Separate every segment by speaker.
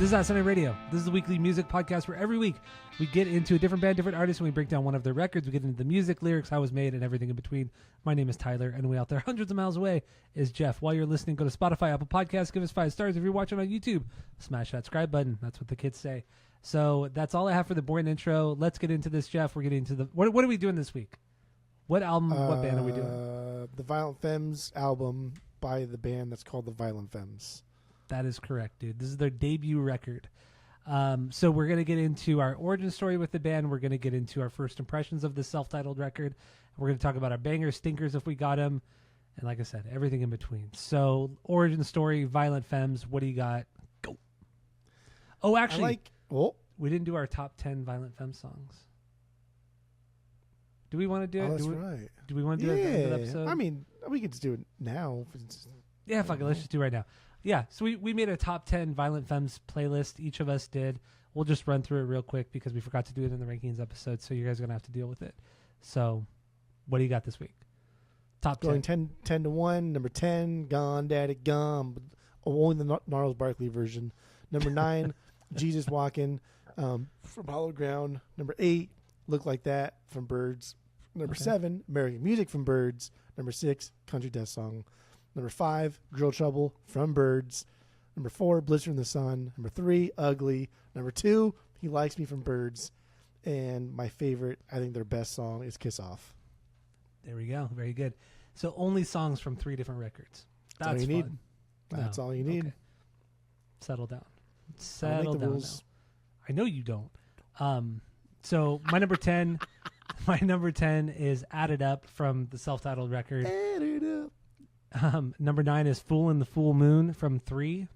Speaker 1: This is Sunday Radio. This is the weekly music podcast where every week we get into a different band, different artist, and we break down one of their records. We get into the music, lyrics, how it was made, and everything in between. My name is Tyler, and way out there hundreds of miles away is Jeff. While you're listening, go to Spotify, Apple Podcasts, give us 5 stars. If you're watching on YouTube, smash that subscribe button. That's what the kids say. So that's all I have for the boring intro. Let's get into this, Jeff. We're getting into the... What are we doing this week? What album, what band are we doing?
Speaker 2: The Violent Femmes album by the band that's called the Violent Femmes.
Speaker 1: That is correct, dude. This is their debut record. So we're going to get into our origin story with the band. We're going to get into our first impressions of the self-titled record. We're going to talk about our bangers, stinkers if we got them. And like I said, everything in between. So origin story, Violent Femmes. What do you got? Go. Oh, actually, we didn't do our top 10 Violent Femmes songs. Do we want to do it?
Speaker 2: That's right.
Speaker 1: Do we want to do it at the end of the episode?
Speaker 2: I mean, we can just do it now.
Speaker 1: Yeah, fuck it. Let's just do it right now. Yeah, so we made a top 10 Violent Femmes playlist. Each of us did. We'll just run through it real quick because we forgot to do it in the rankings episode, so you guys are going to have to deal with it. So, what do you got this week? Top 10.
Speaker 2: Going 10 to 1. Number 10, Gone Daddy Gone. Only the Gnarls Barkley version. Number 9, Jesus Walking from Hollow Ground. Number 8, Look Like That from Birds. Number 7, American Music from Birds. Number 6, Country Death Song. Number 5, Girl Trouble from Birds. Number 4, Blister in the Sun. Number 3, Ugly. Number 2, He Likes Me from Birds. And my favorite, I think their best song is Kiss Off.
Speaker 1: There we go. Very good. So only songs from 3 different records. That's
Speaker 2: all you
Speaker 1: fun.
Speaker 2: need. That's all you need.
Speaker 1: Okay. Settle down. Settle down now. I know you don't. So my number 10, is Added Up from the self-titled record.
Speaker 2: Added Up.
Speaker 1: Number 9 is Fool in the Full Moon from 3.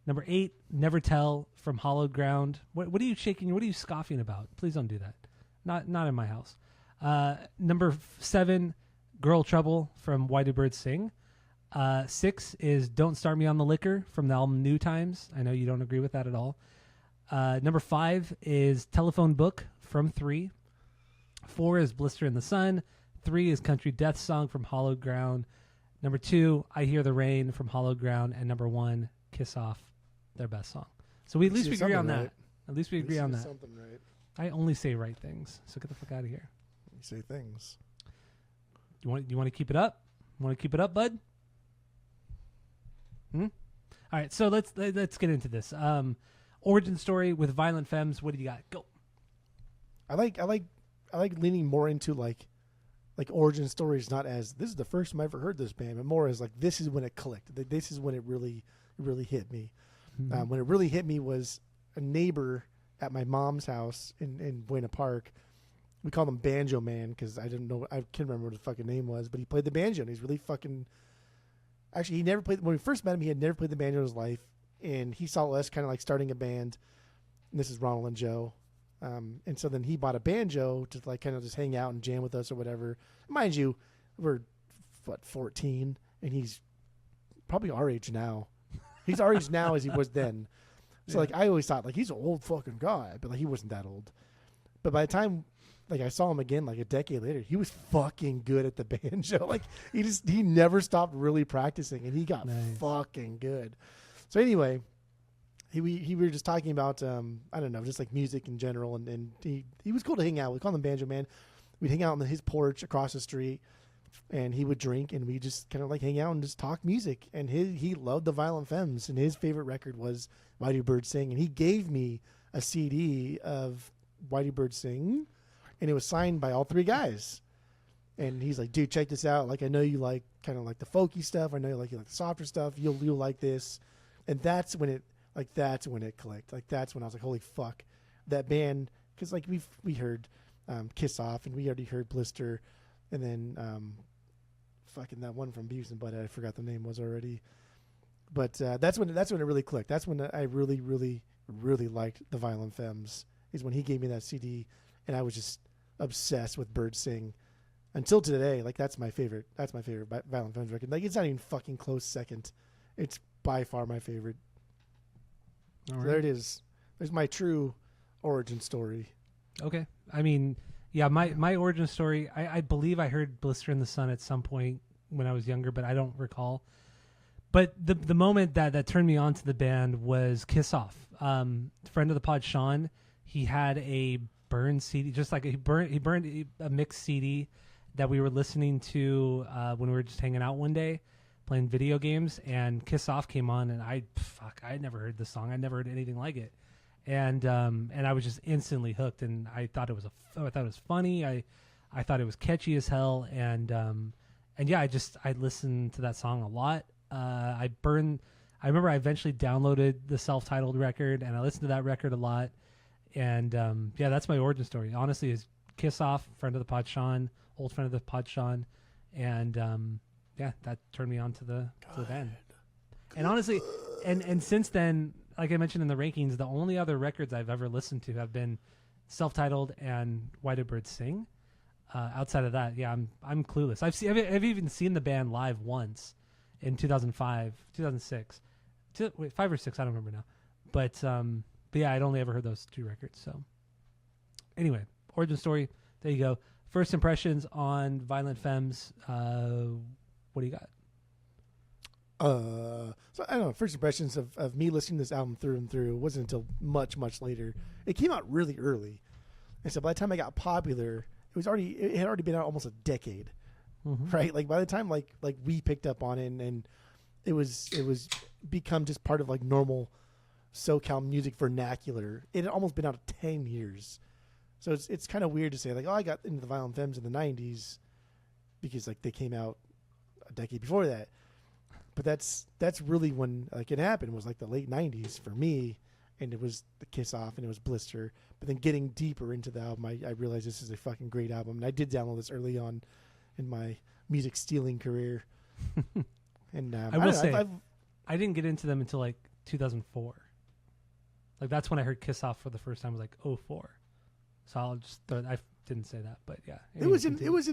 Speaker 1: Number 8, Never Tell from Hollowed Ground. What are you shaking? What are you scoffing about? Please don't do that. Not in my house. Number 7, Girl Trouble from Why Do Birds Sing. 6 is Don't Start Me on the Liquor from the album New Times. I know you don't agree with that at all. Number 5 is Telephone Book from 3. 4 is Blister in the Sun. 3 is Country Death Song from Hollowed Ground. Number 2, I Hear the Rain from Hollowed Ground. And number 1, Kiss Off, their best song. So at least we agree on that. At least we agree on that.
Speaker 2: Something right.
Speaker 1: I only say right things, so get the fuck out of here.
Speaker 2: You say things.
Speaker 1: You want to keep it up? Want to keep it up, bud? All right, so let's get into this. Origin story with Violent Femmes. What do you got? Go.
Speaker 2: I like leaning more into like origin stories, not as this is the first time I ever heard this band, but more as like this is when it clicked. This is when it really hit me.
Speaker 1: Mm-hmm.
Speaker 2: When it really hit me was a neighbor at my mom's house in Buena Park. We called him Banjo Man because I can't remember what his fucking name was, but he played the banjo and he's really fucking. Actually, he never played when we first met him. He had never played the banjo in his life, and he saw us kind of like starting a band. And this is Ronald and Joe. And so then he bought a banjo to like kind of just hang out and jam with us or whatever. Mind you, we're 14 and he's probably our age now. He's our age now as he was then. So like I always thought like he's an old fucking guy, but like he wasn't that old. But by the time like I saw him again like a decade later, he was fucking good at the banjo. Like he never stopped really practicing and he got fucking good. So anyway, we were just talking about I don't know, just like music in general, and he was cool to hang out. We called him Banjo Man. We'd hang out on his porch across the street, and he would drink, and we just kind of like hang out and just talk music. And he loved the Violent Femmes, and his favorite record was Why Do Birds Sing, and he gave me a CD of Why Do Birds Sing, and it was signed by all 3 guys. And he's like, dude, check this out. Like I know you like kind of like the folky stuff. I know you like the softer stuff. You'll like this, and that's when it clicked. Like that's when I was like, holy fuck, that band. Because like we heard Kiss Off, and we already heard Blister, and then fucking that one from Beavis and Butthead. I forgot the name was already. But that's when it really clicked. That's when I really liked the Violent Femmes. Is when he gave me that CD, and I was just obsessed with Bird Sing. Until today, like that's my favorite. That's my favorite Violent Femmes record. Like it's not even fucking close second. It's by far my favorite.
Speaker 1: All right.
Speaker 2: So there it is. There's my true origin story.
Speaker 1: Okay. I mean, yeah, my origin story, I believe I heard Blister in the Sun at some point when I was younger, but I don't recall. But the moment that turned me on to the band was Kiss Off. Friend of the pod, Sean, he had a burned CD, just like he burned a mixed CD that we were listening to when we were just hanging out one day playing video games, and Kiss Off came on, and I had never heard this song. I never heard anything like it. And I was just instantly hooked, and I thought it was funny. I thought it was catchy as hell, and yeah, I listened to that song a lot. I remember I eventually downloaded the self-titled record, and I listened to that record a lot. And yeah, that's my origin story. Honestly, is Kiss Off, friend of the pod, Sean, old friend of the pod, Sean, and yeah, that turned me on to the band. And honestly, and since then, like I mentioned in the rankings, the only other records I've ever listened to have been self-titled and Why Do Birds Sing. Outside of that, yeah, I'm clueless. I've even seen the band live once in 2005, 2006, 5 or 6, I don't remember now. But yeah, I'd only ever heard those 2 records. So anyway, origin story. There you go. First impressions on Violent Femmes. What do you got?
Speaker 2: So I don't know. First impressions of me listening to this album through and through wasn't until much later. It came out really early, and so by the time I got popular, it had already been out almost a decade, right? Like by the time like we picked up on it, and it was become just part of like normal SoCal music vernacular. It had almost been out 10 years, so it's kind of weird to say like, oh, I got into the Violent Femmes in the 90s because like they came out a decade before that. But that's really when like it happened, was like the late 90s for me, and it was the Kiss Off and it was Blister. But then getting deeper into the album, I realized this is a fucking great album. And I did download this early on in my music stealing career. And
Speaker 1: I will say, I didn't get into them until like 2004. Like that's when I heard Kiss Off for the first time. I was like 2004. So I'll just I didn't say that, but yeah.
Speaker 2: Anyway, it was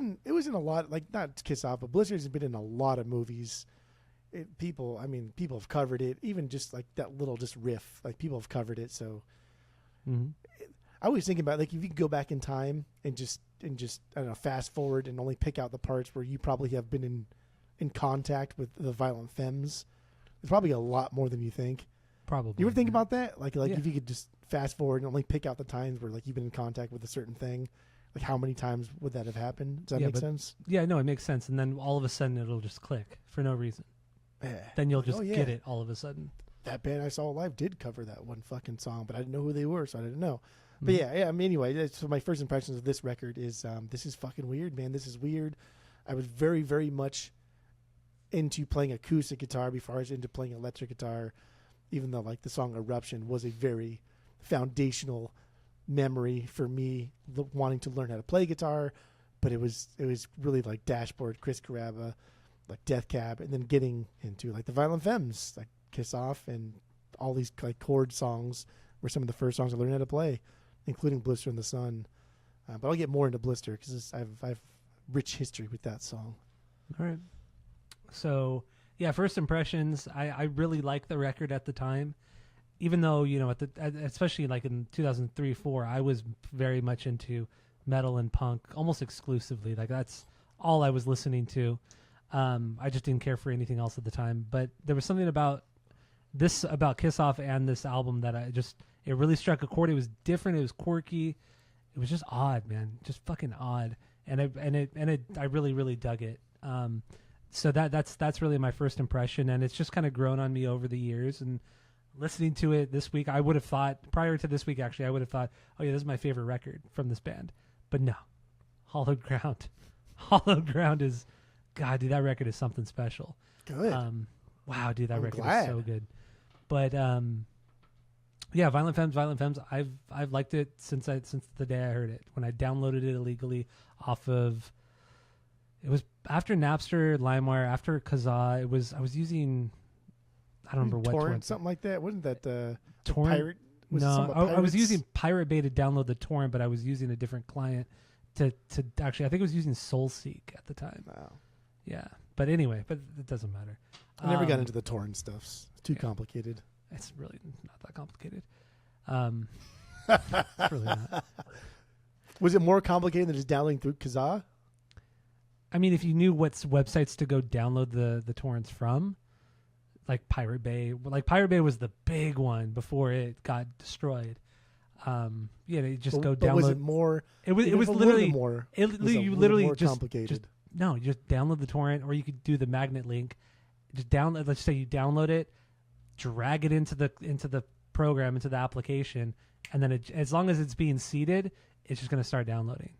Speaker 2: in a lot, like not Kiss Off, but Blister has been in a lot of movies. People have covered it, even just like that little just riff, like people have covered it. So I was thinking about like if you could go back in time and just I don't know, fast forward and only pick out the parts where you probably have been in contact with the Violent Femmes. It's probably a lot more than you think.
Speaker 1: Probably.
Speaker 2: You ever think about that? Like if you could just fast forward and only pick out the times where like you've been in contact with a certain thing, like how many times would that have happened? Does that make sense?
Speaker 1: Yeah, no, it makes sense. And then all of a sudden it'll just click for no reason. Then you'll just get it all of a sudden.
Speaker 2: That band I saw live did cover that one fucking song, but I didn't know who they were, so I didn't know. But yeah. I mean, anyway, so my first impressions of this record is this is fucking weird, man. This is weird. I was very, very much into playing acoustic guitar before I was into playing electric guitar, even though like the song Eruption was a very foundational memory for me wanting to learn how to play guitar. But it was really like Dashboard, Chris Carrabba, like Death Cab, and then getting into like the Violent Femmes, like Kiss Off, and all these like chord songs were some of the first songs I learned how to play, including Blister in the Sun. But I'll get more into Blister because I've rich history with that song.
Speaker 1: All right. So yeah, first impressions. I really liked the record at the time, even though especially like in 2003-04, I was very much into metal and punk almost exclusively. Like that's all I was listening to. I just didn't care for anything else at the time. But there was something about Kiss Off and this album that it really struck a chord. It was different. It was quirky. It was just odd, man. Just fucking odd. And I really, really dug it. So that's really my first impression, and it's just kind of grown on me over the years. And listening to it this week, I would have thought, prior to this week actually, I would have thought, oh yeah, this is my favorite record from this band. But no, Hollow Ground. Hollow Ground is, God, dude, that record is something special.
Speaker 2: Good.
Speaker 1: Wow, dude, that record is so good. But yeah, Violent Femmes. I've liked it since the day I heard it. When I downloaded it illegally off of, it was after Napster, LimeWire, after Kazaa. I was using, I don't remember what torrent,
Speaker 2: something like that. Wasn't that the
Speaker 1: torrent?
Speaker 2: Pirate?
Speaker 1: No, I was using Pirate Bay to download the torrent, but I was using a different client to actually. I think I was using SoulSeek at the time.
Speaker 2: Wow.
Speaker 1: Yeah, but anyway, but it doesn't matter.
Speaker 2: I never got into the torrent stuff. It's too complicated.
Speaker 1: It's really not that complicated. It's really not.
Speaker 2: Was it more complicated than just downloading through Kazaa?
Speaker 1: I mean, if you knew what websites to go download the torrents from, like Pirate Bay. Like Pirate Bay was the big one before it got destroyed. You just go download.
Speaker 2: But was it more?
Speaker 1: It was literally
Speaker 2: more.
Speaker 1: You literally
Speaker 2: more
Speaker 1: just
Speaker 2: complicated.
Speaker 1: you just download the torrent, or you could do the magnet link. Just download. Let's say you download it, drag it into the program, into the application, and then as long as it's being seeded, it's just going to start downloading.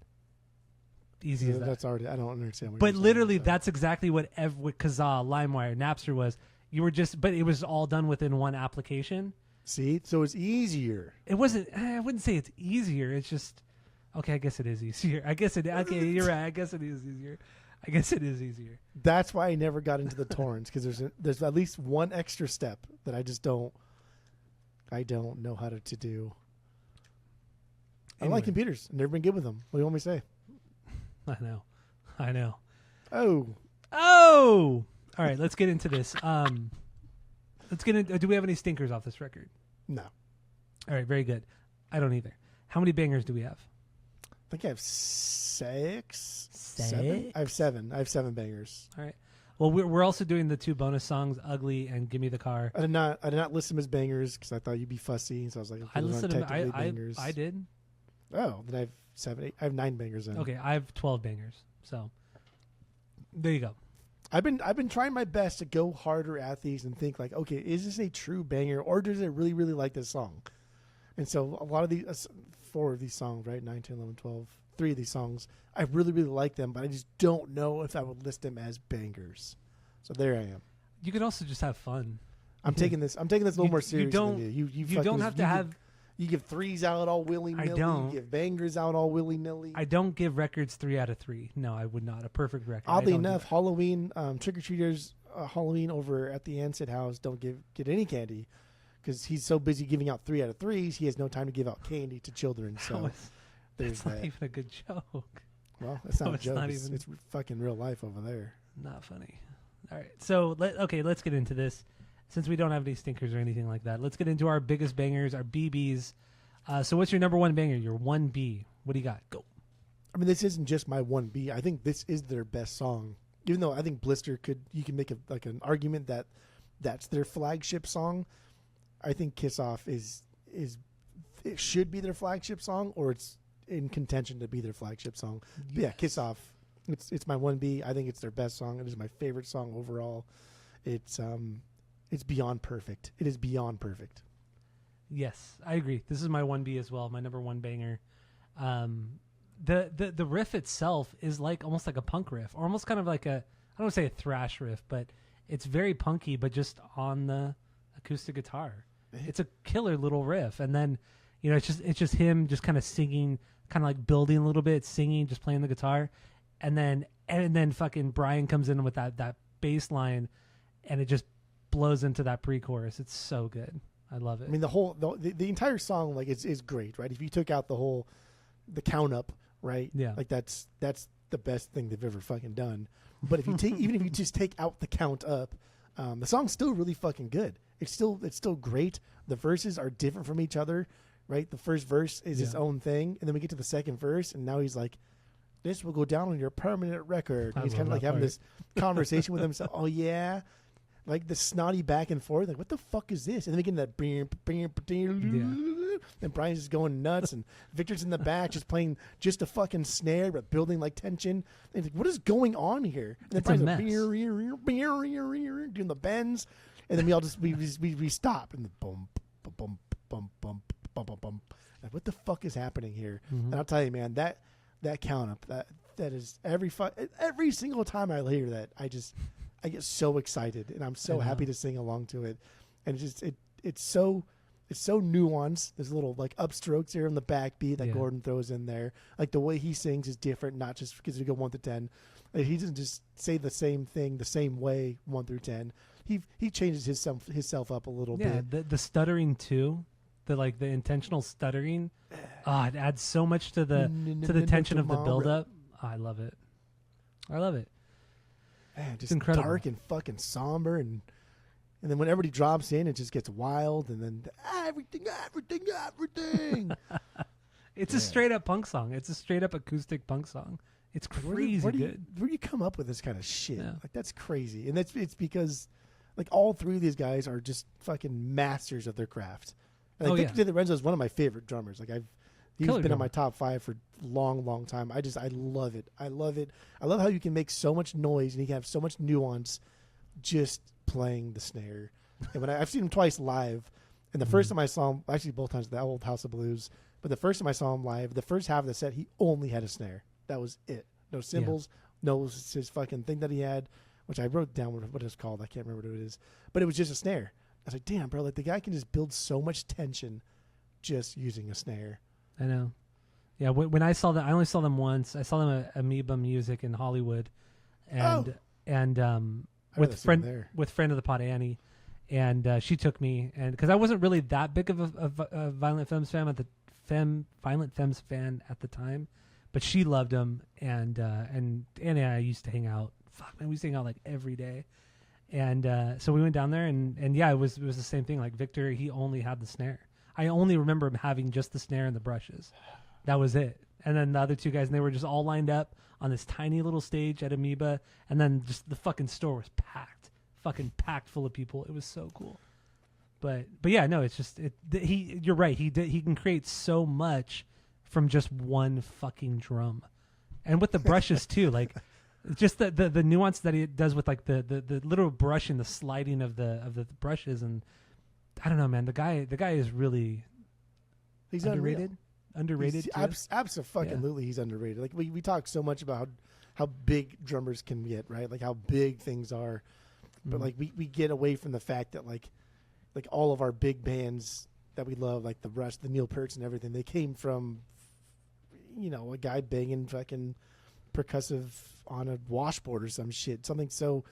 Speaker 1: Easy as that.
Speaker 2: That's already. I don't understand. What
Speaker 1: but
Speaker 2: you're
Speaker 1: literally,
Speaker 2: saying,
Speaker 1: that's exactly what Kazaa, LimeWire, Napster was. You were but it was all done within one application.
Speaker 2: See, so it's easier.
Speaker 1: It wasn't. I wouldn't say it's easier. It's just okay. I guess it is easier. Okay, you're right. I guess it is easier.
Speaker 2: That's why I never got into the torrents, because there's at least one extra step that I just don't. I don't know how to do. I don't like computers. I've never been good with them. What do you want me to say?
Speaker 1: I know.
Speaker 2: Oh.
Speaker 1: All right, let's get into this. Let's get into. Do we have any stinkers off this record?
Speaker 2: No.
Speaker 1: All right, very good. I don't either. How many bangers do we have?
Speaker 2: I think I have six.
Speaker 1: 7?
Speaker 2: I have 7. I have 7 bangers.
Speaker 1: All right. Well, we're also doing the 2 bonus songs, "Ugly" and "Give Me the Car."
Speaker 2: I did not list them as bangers because I thought you'd be fussy. So I was like, okay,
Speaker 1: I listed them.
Speaker 2: bangers.
Speaker 1: I did.
Speaker 2: Oh, then I have 7, 8. I have 9 bangers then.
Speaker 1: Okay, I have 12 bangers. So there you go.
Speaker 2: I've been trying my best to go harder at these and think like, okay, is this a true banger, or does it really, really like this song? And so a lot of these, 4 of these songs, right? 9, 10, 11, 12, 3 of these songs, I really, really like them, but I just don't know if I would list them as bangers. So there I am.
Speaker 1: You could also just have fun.
Speaker 2: I'm taking this a little more seriously than you.
Speaker 1: You don't have to have.
Speaker 2: You give 3s out all willy-nilly.
Speaker 1: I don't.
Speaker 2: You give bangers out all willy-nilly.
Speaker 1: I don't give records 3 out of 3. No, I would not. A perfect record.
Speaker 2: Oddly enough, Halloween, trick-or-treaters, Halloween over at the Ansett house don't get any candy because he's so busy giving out 3 out of 3s, he has no time to give out candy to children. So there's that.
Speaker 1: That's not even a good joke.
Speaker 2: Well, it's not a joke.
Speaker 1: Not
Speaker 2: it's fucking real life over there.
Speaker 1: Not funny. All right. So, let's get into this. Since we don't have any stinkers or anything like that, let's get into our biggest bangers, our BBs. So what's your number 1 banger? Your 1B. What do you got? Go.
Speaker 2: I mean, this isn't just my 1B. I think this is their best song. Even though I think Blister you can make an argument that that's their flagship song. I think Kiss Off is it should be their flagship song, or it's in contention to be their flagship song. Yes. But yeah, Kiss Off. It's my 1B. I think it's their best song. It is my favorite song overall. It's beyond perfect. It is beyond perfect. Yes,
Speaker 1: I agree. This is my 1B as well. My number 1 banger. The riff itself is almost like a punk riff, or almost kind of like I don't want to say a thrash riff, but it's very punky, but just on the acoustic guitar. It's a killer little riff, and then it's just him just kind of singing, kind of like building a little bit, singing, just playing the guitar, and then fucking Brian comes in with that bass line, and it just blows into that pre-chorus. It's so good. I love it.
Speaker 2: I mean, the entire song is great, right? If you took out the count up, right?
Speaker 1: Yeah.
Speaker 2: That's the best thing they've ever fucking done. But if you even if you just take out the count up, the song's still really fucking good. It's still great. The verses are different from each other, right? The first verse is his own thing, and then we get to the second verse, and now he's like, "This will go down on your permanent record." And he's kind of having this conversation with himself. Oh yeah. Like the snotty back and forth, like what the fuck is this? And then we get that, and Brian's just going nuts, and Victor's in the back just playing just a fucking snare, but building tension. And like, what is going on here? And then Brian's doing the bends, and then we all just we stop, and the boom, boom, boom, boom, boom, boom, boom. Like what the fuck is happening here?
Speaker 1: Mm-hmm.
Speaker 2: And I'll tell you, man, that count up that is every single time I hear that, I get so excited, and I'm so happy to sing along to it, and it's so nuanced. There's little upstrokes here in the backbeat that Gordon throws in there. Like the way he sings is different, not just because we go 1 to 10. He doesn't just say the same thing the same way 1 through 10. He changes himself up a little bit.
Speaker 1: Yeah, the stuttering too, the intentional stuttering. It adds so much to the tension of the build-up. I love it.
Speaker 2: Man, just
Speaker 1: incredible.
Speaker 2: Dark and fucking somber, and then when everybody drops in, it just gets wild, and then everything.
Speaker 1: It's a straight up punk song. It's a straight up acoustic punk song. It's crazy good.
Speaker 2: Where do you come up with this kind of shit?
Speaker 1: Yeah.
Speaker 2: That's crazy, and it's because Like all three of these guys are just fucking masters of their craft. And like Victor DiLorenzo is one of my favorite drummers. Like he's been in my top 5 for a long, long time. I love it. I love it. I love how you can make so much noise and you can have so much nuance just playing the snare. And when I've seen him twice live, and the first time I saw him, actually both times at the old House of Blues, but the first time I saw him live, the first half of the set, he only had a snare. That was it. No cymbals, no his fucking thing that he had, which I wrote down what it's called. I can't remember what it is. But it was just a snare. I was like, damn, bro, like the guy can just build so much tension just using a snare.
Speaker 1: I know. Yeah, when I saw them, I only saw them once. I saw them at Amoeba Music in Hollywood, and with friend of the pod Annie, and she took me, and because I wasn't really that big of a Violent Femmes fan Violent Femmes fan at the time, but she loved them, and Annie and I used to hang out. Fuck man, we used to hang out like every day, and so we went down there, and yeah, it was the same thing. Like Victor, he only had the snare. I only remember him having just the snare and the brushes. That was it. And then the other two guys, and they were just all lined up on this tiny little stage at Amoeba, and then just the fucking store was fucking packed full of people. It was so cool. But yeah, no, it's just you're right. He can create so much from just one fucking drum, and with the brushes too. Like just the nuance that he does with like the little brush and the sliding of the brushes, and I don't know, man. The guy is really
Speaker 2: he's
Speaker 1: underrated. Underrated.
Speaker 2: Absolutely, he's underrated. Like we talk so much about how big drummers can get, right? Like how big things are, but like we get away from the fact that like all of our big bands that we love, like the Rush, the Neil Pearts, and everything, they came from a guy banging fucking percussive on a washboard or some shit, something so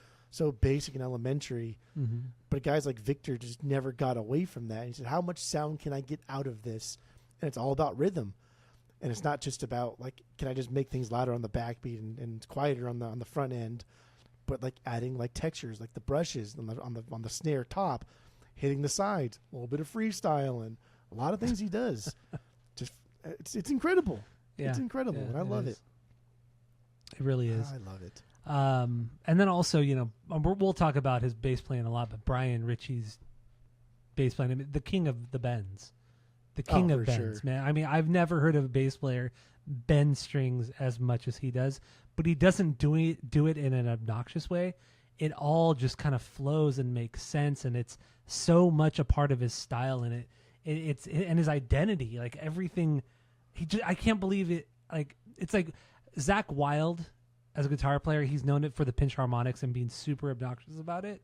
Speaker 2: basic and elementary. Mm-hmm. But guys like Victor just never got away from that. He said, how much sound can I get out of this? And it's all about rhythm. And it's not just about like, can I just make things louder on the backbeat and quieter on the front end, but like adding like textures, like the brushes on the snare top, hitting the sides, a little bit of freestyle, and a lot of things he does. Just it's incredible. Yeah, it's incredible, and I love it.
Speaker 1: It really is.
Speaker 2: I love it.
Speaker 1: And then also, we'll talk about his bass playing a lot, but Brian Ritchie's bass playing, I mean, the king of the bends. The king of bends, man. I mean, I've never heard of a bass player bend strings as much as he does, but he doesn't do it in an obnoxious way. It all just kind of flows and makes sense, and it's so much a part of his style, and it's and his identity, like everything. I can't believe it. Like it's like Zakk Wylde as a guitar player, he's known it for the pinch harmonics and being super obnoxious about it.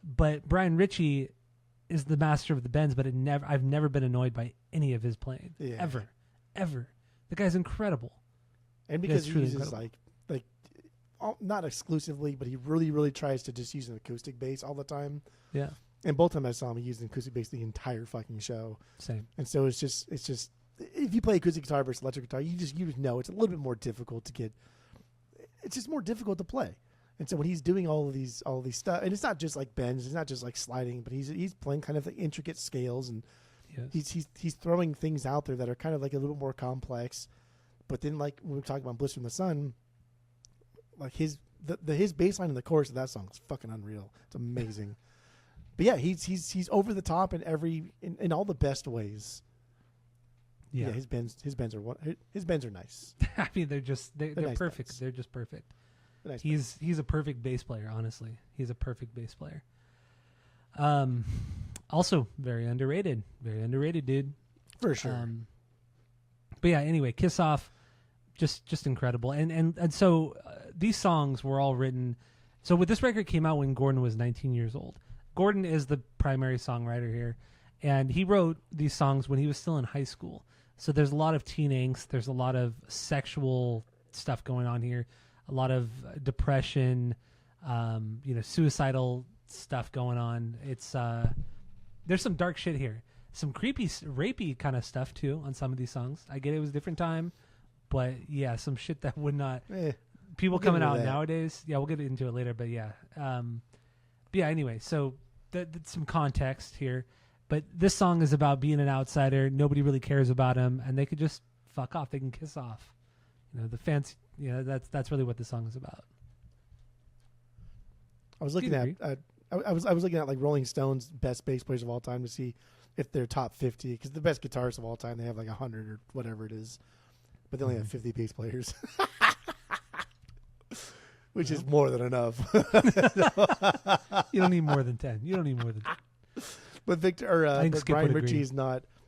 Speaker 1: But Brian Ritchie is the master of the bends, but I've never been annoyed by any of his playing. Yeah. Ever. The guy's incredible.
Speaker 2: And because he uses like not exclusively, but he really, really tries to just use an acoustic bass all the time.
Speaker 1: Yeah.
Speaker 2: And both times I saw him, he used an acoustic bass the entire fucking show.
Speaker 1: Same.
Speaker 2: And so it's just if you play acoustic guitar versus electric guitar, you just know it's a little bit more difficult to get. It's just more difficult to play. And so when he's doing all of these stuff, and it's not just like bends, it's not just like sliding, but he's playing kind of like intricate scales, and he's throwing things out there that are kind of like a little bit more complex. But then like when we talk about Bliss from the Sun, like his bass line in the chorus of that song is fucking unreal. It's amazing. But yeah, he's over the top in all the best ways. Yeah, his bends are nice.
Speaker 1: I mean, they're nice perfect. Bends. They're just perfect. Nice he's a perfect bass player. Honestly, he's a perfect bass player. Also very underrated, dude.
Speaker 2: For sure.
Speaker 1: But yeah, anyway, Kiss Off, just incredible. And so these songs were all written. So with this record came out when Gordon was 19 years old. Gordon is the primary songwriter here, and he wrote these songs when he was still in high school. So there's a lot of teen angst. There's a lot of sexual stuff going on here. A lot of depression, suicidal stuff going on. It's there's some dark shit here. Some creepy, rapey kind of stuff too on some of these songs. I get it was a different time, but yeah, some shit that would not. People coming out nowadays. Yeah, we'll get into it later, but yeah. Anyway, so some context here. But this song is about being an outsider. Nobody really cares about him, and they could just fuck off. They can kiss off. The fans. That's really what the song is about.
Speaker 2: I was looking at I was looking at like Rolling Stone's best bass players of all time to see if they're top 50, because the best guitarists of all time, they have like 100 or whatever it is, but they only have 50 bass players, which is more than enough.
Speaker 1: You don't need more than 10. You don't need more than 10.
Speaker 2: But but
Speaker 1: Skip
Speaker 2: Brian
Speaker 1: would
Speaker 2: Ritchie
Speaker 1: agree.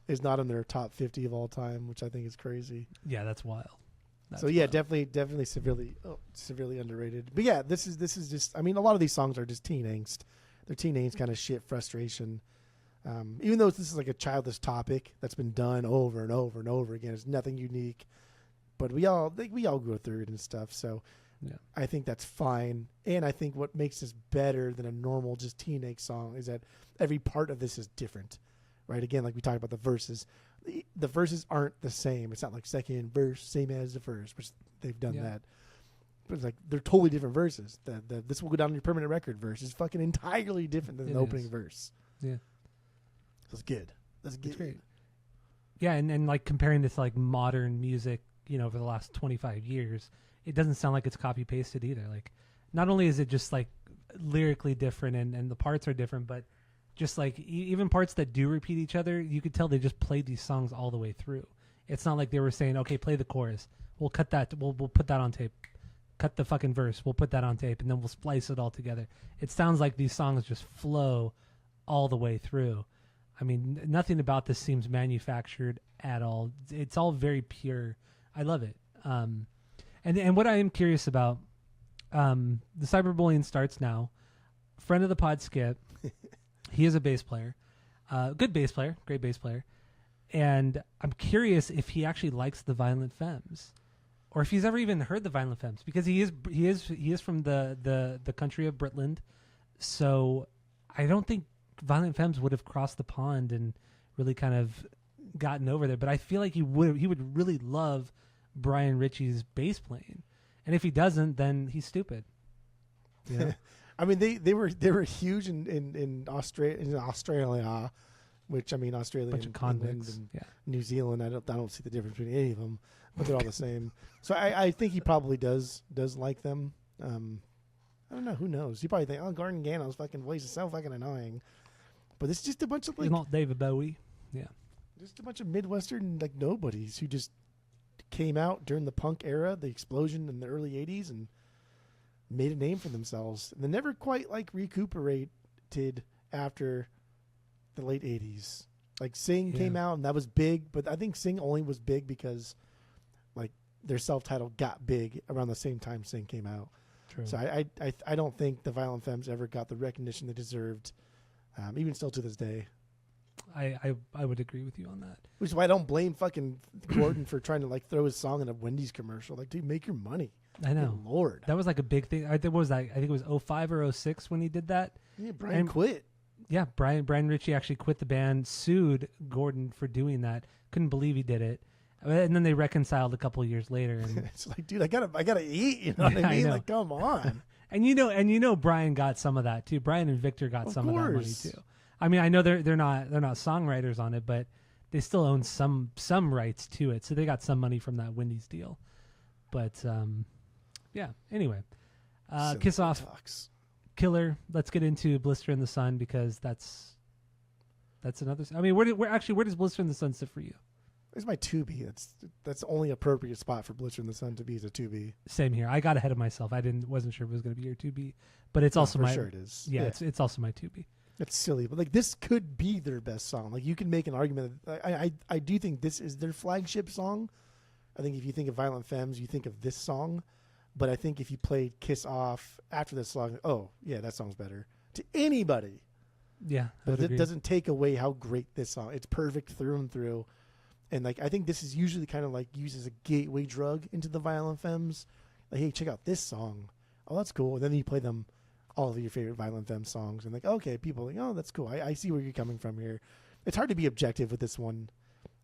Speaker 2: is not in their top 50 of all time, which I think is crazy.
Speaker 1: Yeah, that's wild. That's
Speaker 2: So yeah,
Speaker 1: wild.
Speaker 2: definitely severely underrated. But yeah, this is just. I mean, a lot of these songs are just teen angst. They're teen angst kind of shit, frustration. Even though this is like a childish topic that's been done over and over and over again, it's nothing unique. But we all go through it and stuff. So
Speaker 1: Yeah.
Speaker 2: I think that's fine. And I think what makes this better than a normal just teen angst song is that every part of this is different, right? Again, like we talked about the verses. The verses aren't the same. It's not like second verse, same as the first, which they've done that. But it's like they're totally different verses. The this will go down on your permanent record verse is fucking entirely different than the opening verse.
Speaker 1: Yeah.
Speaker 2: That's good. That's good.
Speaker 1: It's great. Yeah, and like comparing this to like modern music, over the last 25 years, it doesn't sound like it's copy pasted either. Like, not only is it just like lyrically different and the parts are different, but just like even parts that do repeat each other, you could tell they just played these songs all the way through. It's not like they were saying, okay, play the chorus. We'll cut that. We'll put that on tape. Cut the fucking verse. We'll put that on tape, and then we'll splice it all together. It sounds like these songs just flow all the way through. I mean, nothing about this seems manufactured at all. It's all very pure. I love it. And what I am curious about, the cyberbullying starts now. Friend of the pod, Skip. He is a bass player. Good bass player. Great bass player. And I'm curious if he actually likes the Violent Femmes, or if he's ever even heard the Violent Femmes, because he is from the country of Britland. So I don't think Violent Femmes would have crossed the pond and really kind of gotten over there. But I feel like he would really love Brian Ritchie's bass playing. And if he doesn't, then he's stupid. Yeah.
Speaker 2: I mean, they were huge in Australia, which I mean Australia,
Speaker 1: Bunch of convicts,
Speaker 2: and New Zealand. I don't see the difference between any of them, but they're all the same. So I think he probably does like them. I don't know. Who knows? You probably think, oh, Gordon Gano's fucking voice is so fucking annoying. But it's just a bunch of like,
Speaker 1: he's not David Bowie. Yeah,
Speaker 2: just a bunch of Midwestern like nobodies who just came out during the punk era, the explosion in the early '80s, and made a name for themselves. And they never quite like recuperated after the late '80s. Like Sing came out and that was big, but I think Sing only was big because like their self-titled got big around the same time Sing came out.
Speaker 1: true.
Speaker 2: So I don't think the Violent Femmes ever got the recognition they deserved, even still to this day.
Speaker 1: I would agree with you on that.
Speaker 2: Which is why I don't blame fucking Gordon for trying to like throw his song in a Wendy's commercial. Like, dude, make your money.
Speaker 1: I know.
Speaker 2: Good Lord.
Speaker 1: That was like a big thing. I think what was that? I think it was 05 or 06 when he did that.
Speaker 2: Yeah, Brian quit.
Speaker 1: Yeah, Brian Ritchie actually quit the band, sued Gordon for doing that. Couldn't believe he did it. And then they reconciled a couple of years later. And
Speaker 2: It's like, dude, I gotta eat. You know what I mean?
Speaker 1: know.
Speaker 2: Like, come on.
Speaker 1: and Brian got some of that too. Brian and Victor got some of that money too. I mean, I know they're not songwriters on it, but they still own some rights to it, so they got some money from that Wendy's deal. But yeah. Anyway, Kiss Off, killer. Let's get into Blister in the Sun, because that's another. I mean, where does Blister in the Sun sit for you?
Speaker 2: It's my 2B. That's the only appropriate spot for Blister in the Sun to be, is a 2B.
Speaker 1: Same here. I got ahead of myself. Wasn't sure if it was going to be your 2B, but it's also my.
Speaker 2: Sure it is.
Speaker 1: Yeah, it's also my 2B.
Speaker 2: It's silly, but like this could be their best song. Like you can make an argument. I do think this is their flagship song. I think if you think of Violent Femmes, you think of this song. But I think if you played Kiss Off after this song, oh yeah, that song's better to anybody.
Speaker 1: Yeah,
Speaker 2: but it doesn't take away how great this song. It's perfect through and through. And like I think this is usually kind of like used as a gateway drug into the Violent Femmes. Like, hey, check out this song. Oh, that's cool. And then you play them all of your favorite Violent Femmes songs, and like, okay, people are like, oh, that's cool. I see where you're coming from here. It's hard to be objective with this one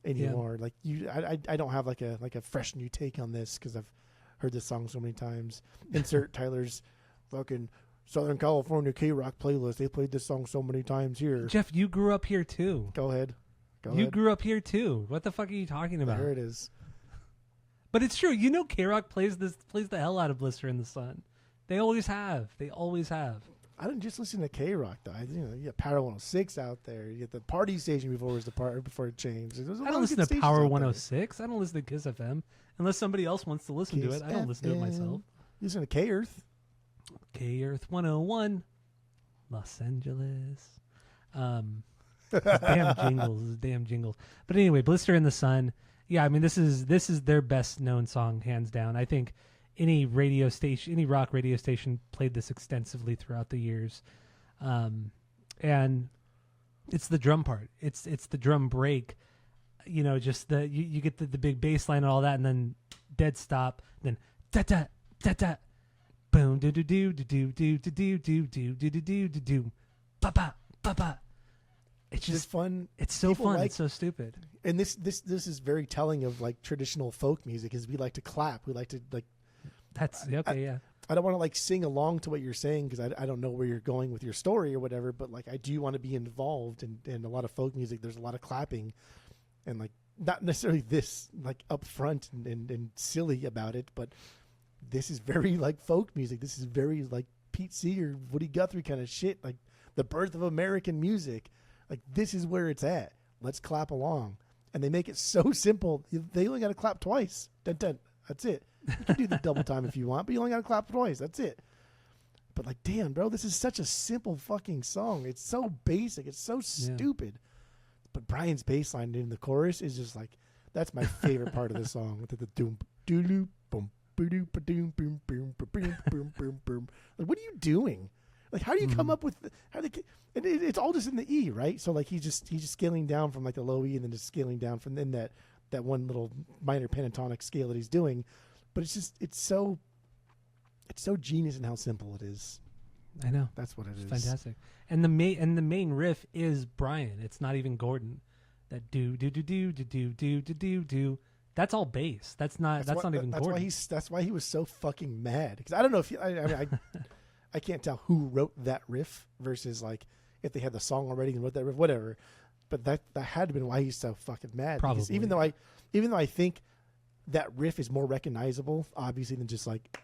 Speaker 2: anymore. Yeah. Like I don't have like a fresh new take on this because I've heard this song so many times. Insert Tyler's fucking Southern California K-Rock playlist. They played this song so many times here.
Speaker 1: Jeff, you grew up here too.
Speaker 2: Go ahead.
Speaker 1: You grew up here too. What the fuck are you talking about?
Speaker 2: There it is.
Speaker 1: But it's true. K-Rock plays the hell out of Blister in the Sun. They always have.
Speaker 2: I didn't just listen to K-Rock though. You got Power 106 out there. You get the party station before it changed.
Speaker 1: I don't listen to Power 106. I don't listen to Kiss FM unless somebody else wants to listen to it. I don't listen to it myself.
Speaker 2: You listen to K-Earth.
Speaker 1: K-Earth 101, Los Angeles. Damn jingles. But anyway, Blister in the Sun. Yeah, I mean this is their best known song, hands down. I think any rock radio station played this extensively throughout the years. And it's the drum part. It's the drum break. Just you get the big bass line and all that, and then dead stop, then da da da da, boom do do do do do do do do do do do do do, ba ba ba ba. It's just
Speaker 2: fun.
Speaker 1: It's so fun. It's so stupid.
Speaker 2: And this is very telling of like traditional folk music, is we like to clap. We like to like.
Speaker 1: That's okay. Yeah.
Speaker 2: I don't want to like sing along to what you're saying because I don't know where you're going with your story or whatever. But like I do want to be involved in a lot of folk music. There's a lot of clapping, and like not necessarily this like upfront and silly about it, but this is very like folk music. This is very like Pete Seeger, Woody Guthrie kind of shit. Like the birth of American music. Like, this is where it's at. Let's clap along. And they make it so simple. They only got to clap twice. Dun, dun. That's it. You can do the double time if you want, but you only got to clap twice. That's it. But, like, damn, bro, this is such a simple fucking song. It's so basic. It's so stupid. But Brian's bass line in the chorus is just, like, that's my favorite part of the song. The doom, doo, boom, boom, boom, boom, boom, boom, boom, boom, boom. Like, what are you doing? Like, how do you come up with it's all just in the E, right? So like he's just scaling down from like the low E and then just scaling down from then that one little minor pentatonic scale that he's doing. But it's so genius in how simple it is.
Speaker 1: I know.
Speaker 2: That's what it is.
Speaker 1: Fantastic. And the main riff is Brian. It's not even Gordon. That do do do do do do do do do do. That's all bass. That's not even Gordon.
Speaker 2: That's why he was so fucking mad. Because I don't know if I can't tell who wrote that riff versus like if they had the song already and wrote that riff, whatever. But that had to have been why he's so fucking mad.
Speaker 1: Probably.
Speaker 2: Because even though I think that riff is more recognizable, obviously, than just like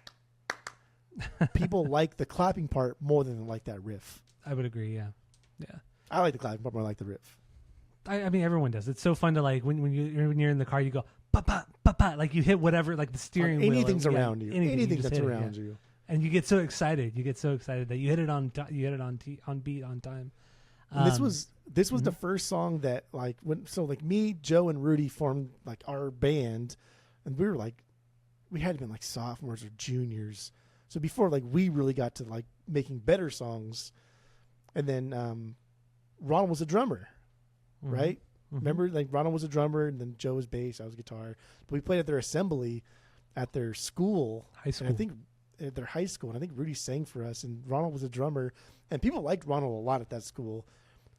Speaker 2: people like the clapping part more than like that riff.
Speaker 1: I would agree. Yeah.
Speaker 2: I like the clapping part more. I like the riff.
Speaker 1: I mean, everyone does. It's so fun to like when you're in the car, you go pa pa pa pa, like you hit whatever, like the steering wheel.
Speaker 2: Anything's around you. Anything that's around you.
Speaker 1: And you get so excited. You get so excited that you hit it on beat on time.
Speaker 2: This was the first song that like me, Joe, and Rudy formed like our band, and we had to been like sophomores or juniors. So before like we really got to like making better songs, and then Ronald was a drummer, right? Mm-hmm. Remember, like Ronald was a drummer, and then Joe was bass, I was guitar. But we played at their assembly at their school,
Speaker 1: high school.
Speaker 2: And I think at their high school, and I think Rudy sang for us, and Ronald was a drummer, and people liked Ronald a lot at that school.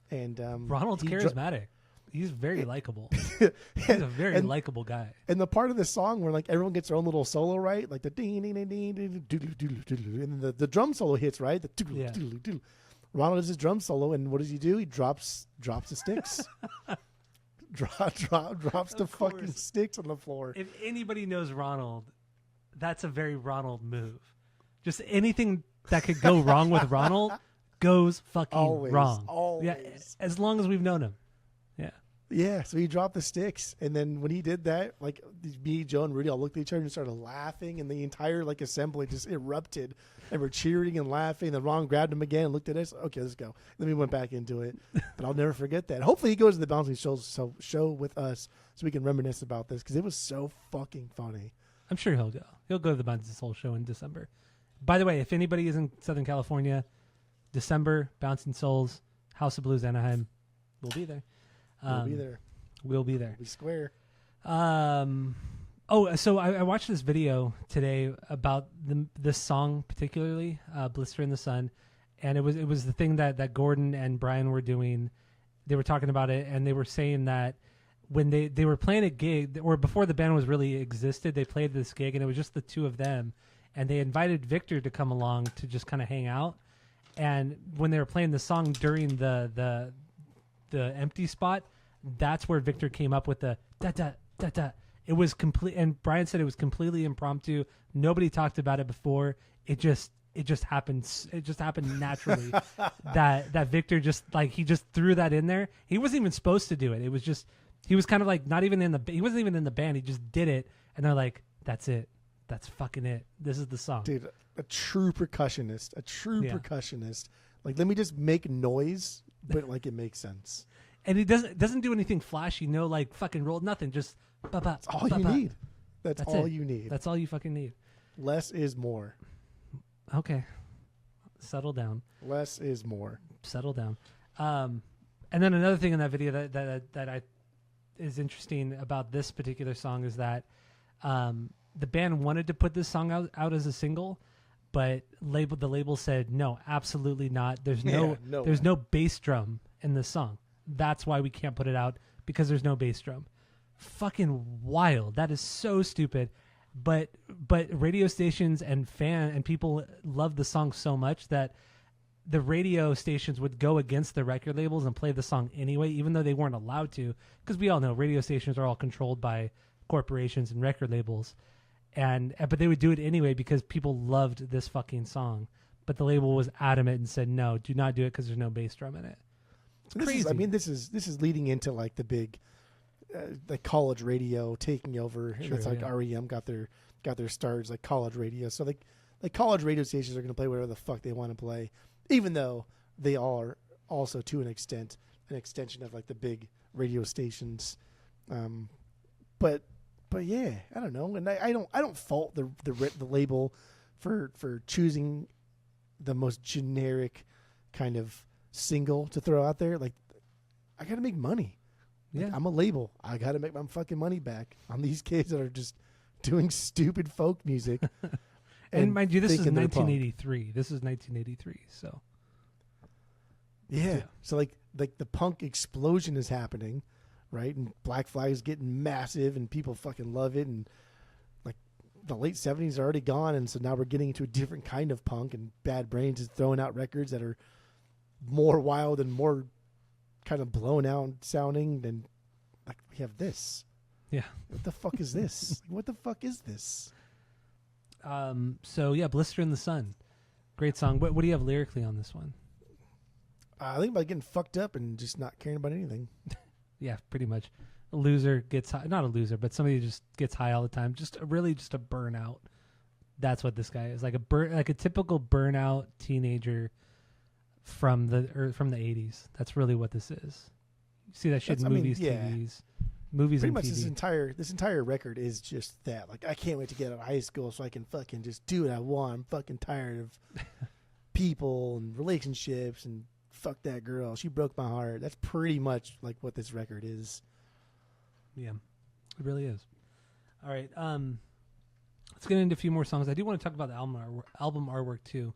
Speaker 2: And
Speaker 1: Ronald's charismatic. He's very likable. He's a very likable guy.
Speaker 2: And the part of the song where like everyone gets their own little solo, right? Like the ding ding ding ding ding doodle doodle doodle, and the drum solo hits, right? The doodle doodle doodle. Ronald does his drum solo, and what does he do? He drops the sticks. drops the fucking sticks on the floor.
Speaker 1: If anybody knows Ronald, that's a very Ronald move. Just anything that could go wrong with Ronald goes fucking wrong.
Speaker 2: Always.
Speaker 1: Yeah, as long as we've known him.
Speaker 2: Yeah, so he dropped the sticks, and then when he did that, like me, Joe, and Rudy all looked at each other and started laughing, and the entire like assembly just erupted, and we're cheering and laughing. And then Ron grabbed him again and looked at us. Okay, let's go. And then we went back into it, but I'll never forget that. Hopefully, he goes to the Bouncing show with us so we can reminisce about this because it was so fucking funny.
Speaker 1: I'm sure he'll go. He'll go to the Bouncing Souls show in December. By the way, if anybody is in Southern California, December, Bouncing Souls, House of Blues, Anaheim, we'll be there.
Speaker 2: We'll be there.
Speaker 1: We'll be there.
Speaker 2: We'll be square.
Speaker 1: So I watched this video today about this song particularly, "Blister in the Sun," and it was the thing that Gordon and Brian were doing. They were talking about it, and they were saying that when they were playing a gig, or before the band was really existed, they played this gig, and it was just the two of them, and they invited Victor to come along to just kind of hang out. And when they were playing the song during the empty spot, that's where Victor came up with the da da da da. It was complete, and Brian said it was completely impromptu. Nobody talked about it before. It just it just happened. It just happened naturally that Victor just like he just threw that in there. He wasn't even supposed to do it. It was just he was kind of like not even in the. He wasn't even in the band. He just did it, and they're like, "That's it. That's fucking it. This is the song."
Speaker 2: Dude, a true percussionist. Like, let me just make noise, but like it makes sense.
Speaker 1: And he doesn't do anything flashy. No, like fucking roll nothing. Just
Speaker 2: that's all you need. That's all you need.
Speaker 1: That's all you fucking need.
Speaker 2: Less is more.
Speaker 1: Okay, settle down.
Speaker 2: Less is more.
Speaker 1: Settle down. And then another thing in that video that I is interesting about this particular song is that the band wanted to put this song out as a single, but the label said no, absolutely not. There's there's no bass drum in this song. That's why we can't put it out, because there's no bass drum. Fucking wild. That is so stupid. But radio stations and people love the song so much that the radio stations would go against the record labels and play the song anyway, even though they weren't allowed to, because we all know radio stations are all controlled by corporations and record labels, but they would do it anyway because people loved this fucking song. But the label was adamant and said, no, do not do it because there's no bass drum in it. It's crazy.
Speaker 2: This is leading into like the big like college radio taking over.
Speaker 1: Sure,
Speaker 2: and it's like REM got their starts, like college radio. So like college radio stations are going to play whatever the fuck they want to play, even though they are also to an extent an extension of like the big radio stations. But yeah, I don't know, and I don't fault the label for choosing the most generic kind of single to throw out there. Like, I got to make money. Like, I'm a label. I got to make my fucking money back on these kids that are just doing stupid folk music.
Speaker 1: and mind you, this is 1983. This is 1983. So
Speaker 2: yeah. So like the punk explosion is happening, right? And Black Flag is getting massive, and people fucking love it. And like the late 70s are already gone, and so now we're getting into a different kind of punk. And Bad Brains is throwing out records that are more wild and more kind of blown out sounding than like we have this.
Speaker 1: Yeah.
Speaker 2: What the fuck is this? What the fuck is this?
Speaker 1: So yeah, Blister in the Sun. Great song. What do you have lyrically on this one?
Speaker 2: I think about getting fucked up and just not caring about anything.
Speaker 1: Yeah, pretty much. A loser gets high. Not a loser, but somebody who just gets high all the time. Just a burnout. That's what this guy is. Like a typical burnout teenager from the 80s. That's really what this is. You see that shit in movies, TVs, movies,
Speaker 2: pretty
Speaker 1: and
Speaker 2: much
Speaker 1: TV.
Speaker 2: This entire record is just that. Like, I can't wait to get out of high school so I can fucking just do what I want. I'm fucking tired of people and relationships and fuck that girl. She broke my heart. That's pretty much like what this record is.
Speaker 1: Yeah, it really is. All right, let's get into a few more songs. I do want to talk about the album artwork too.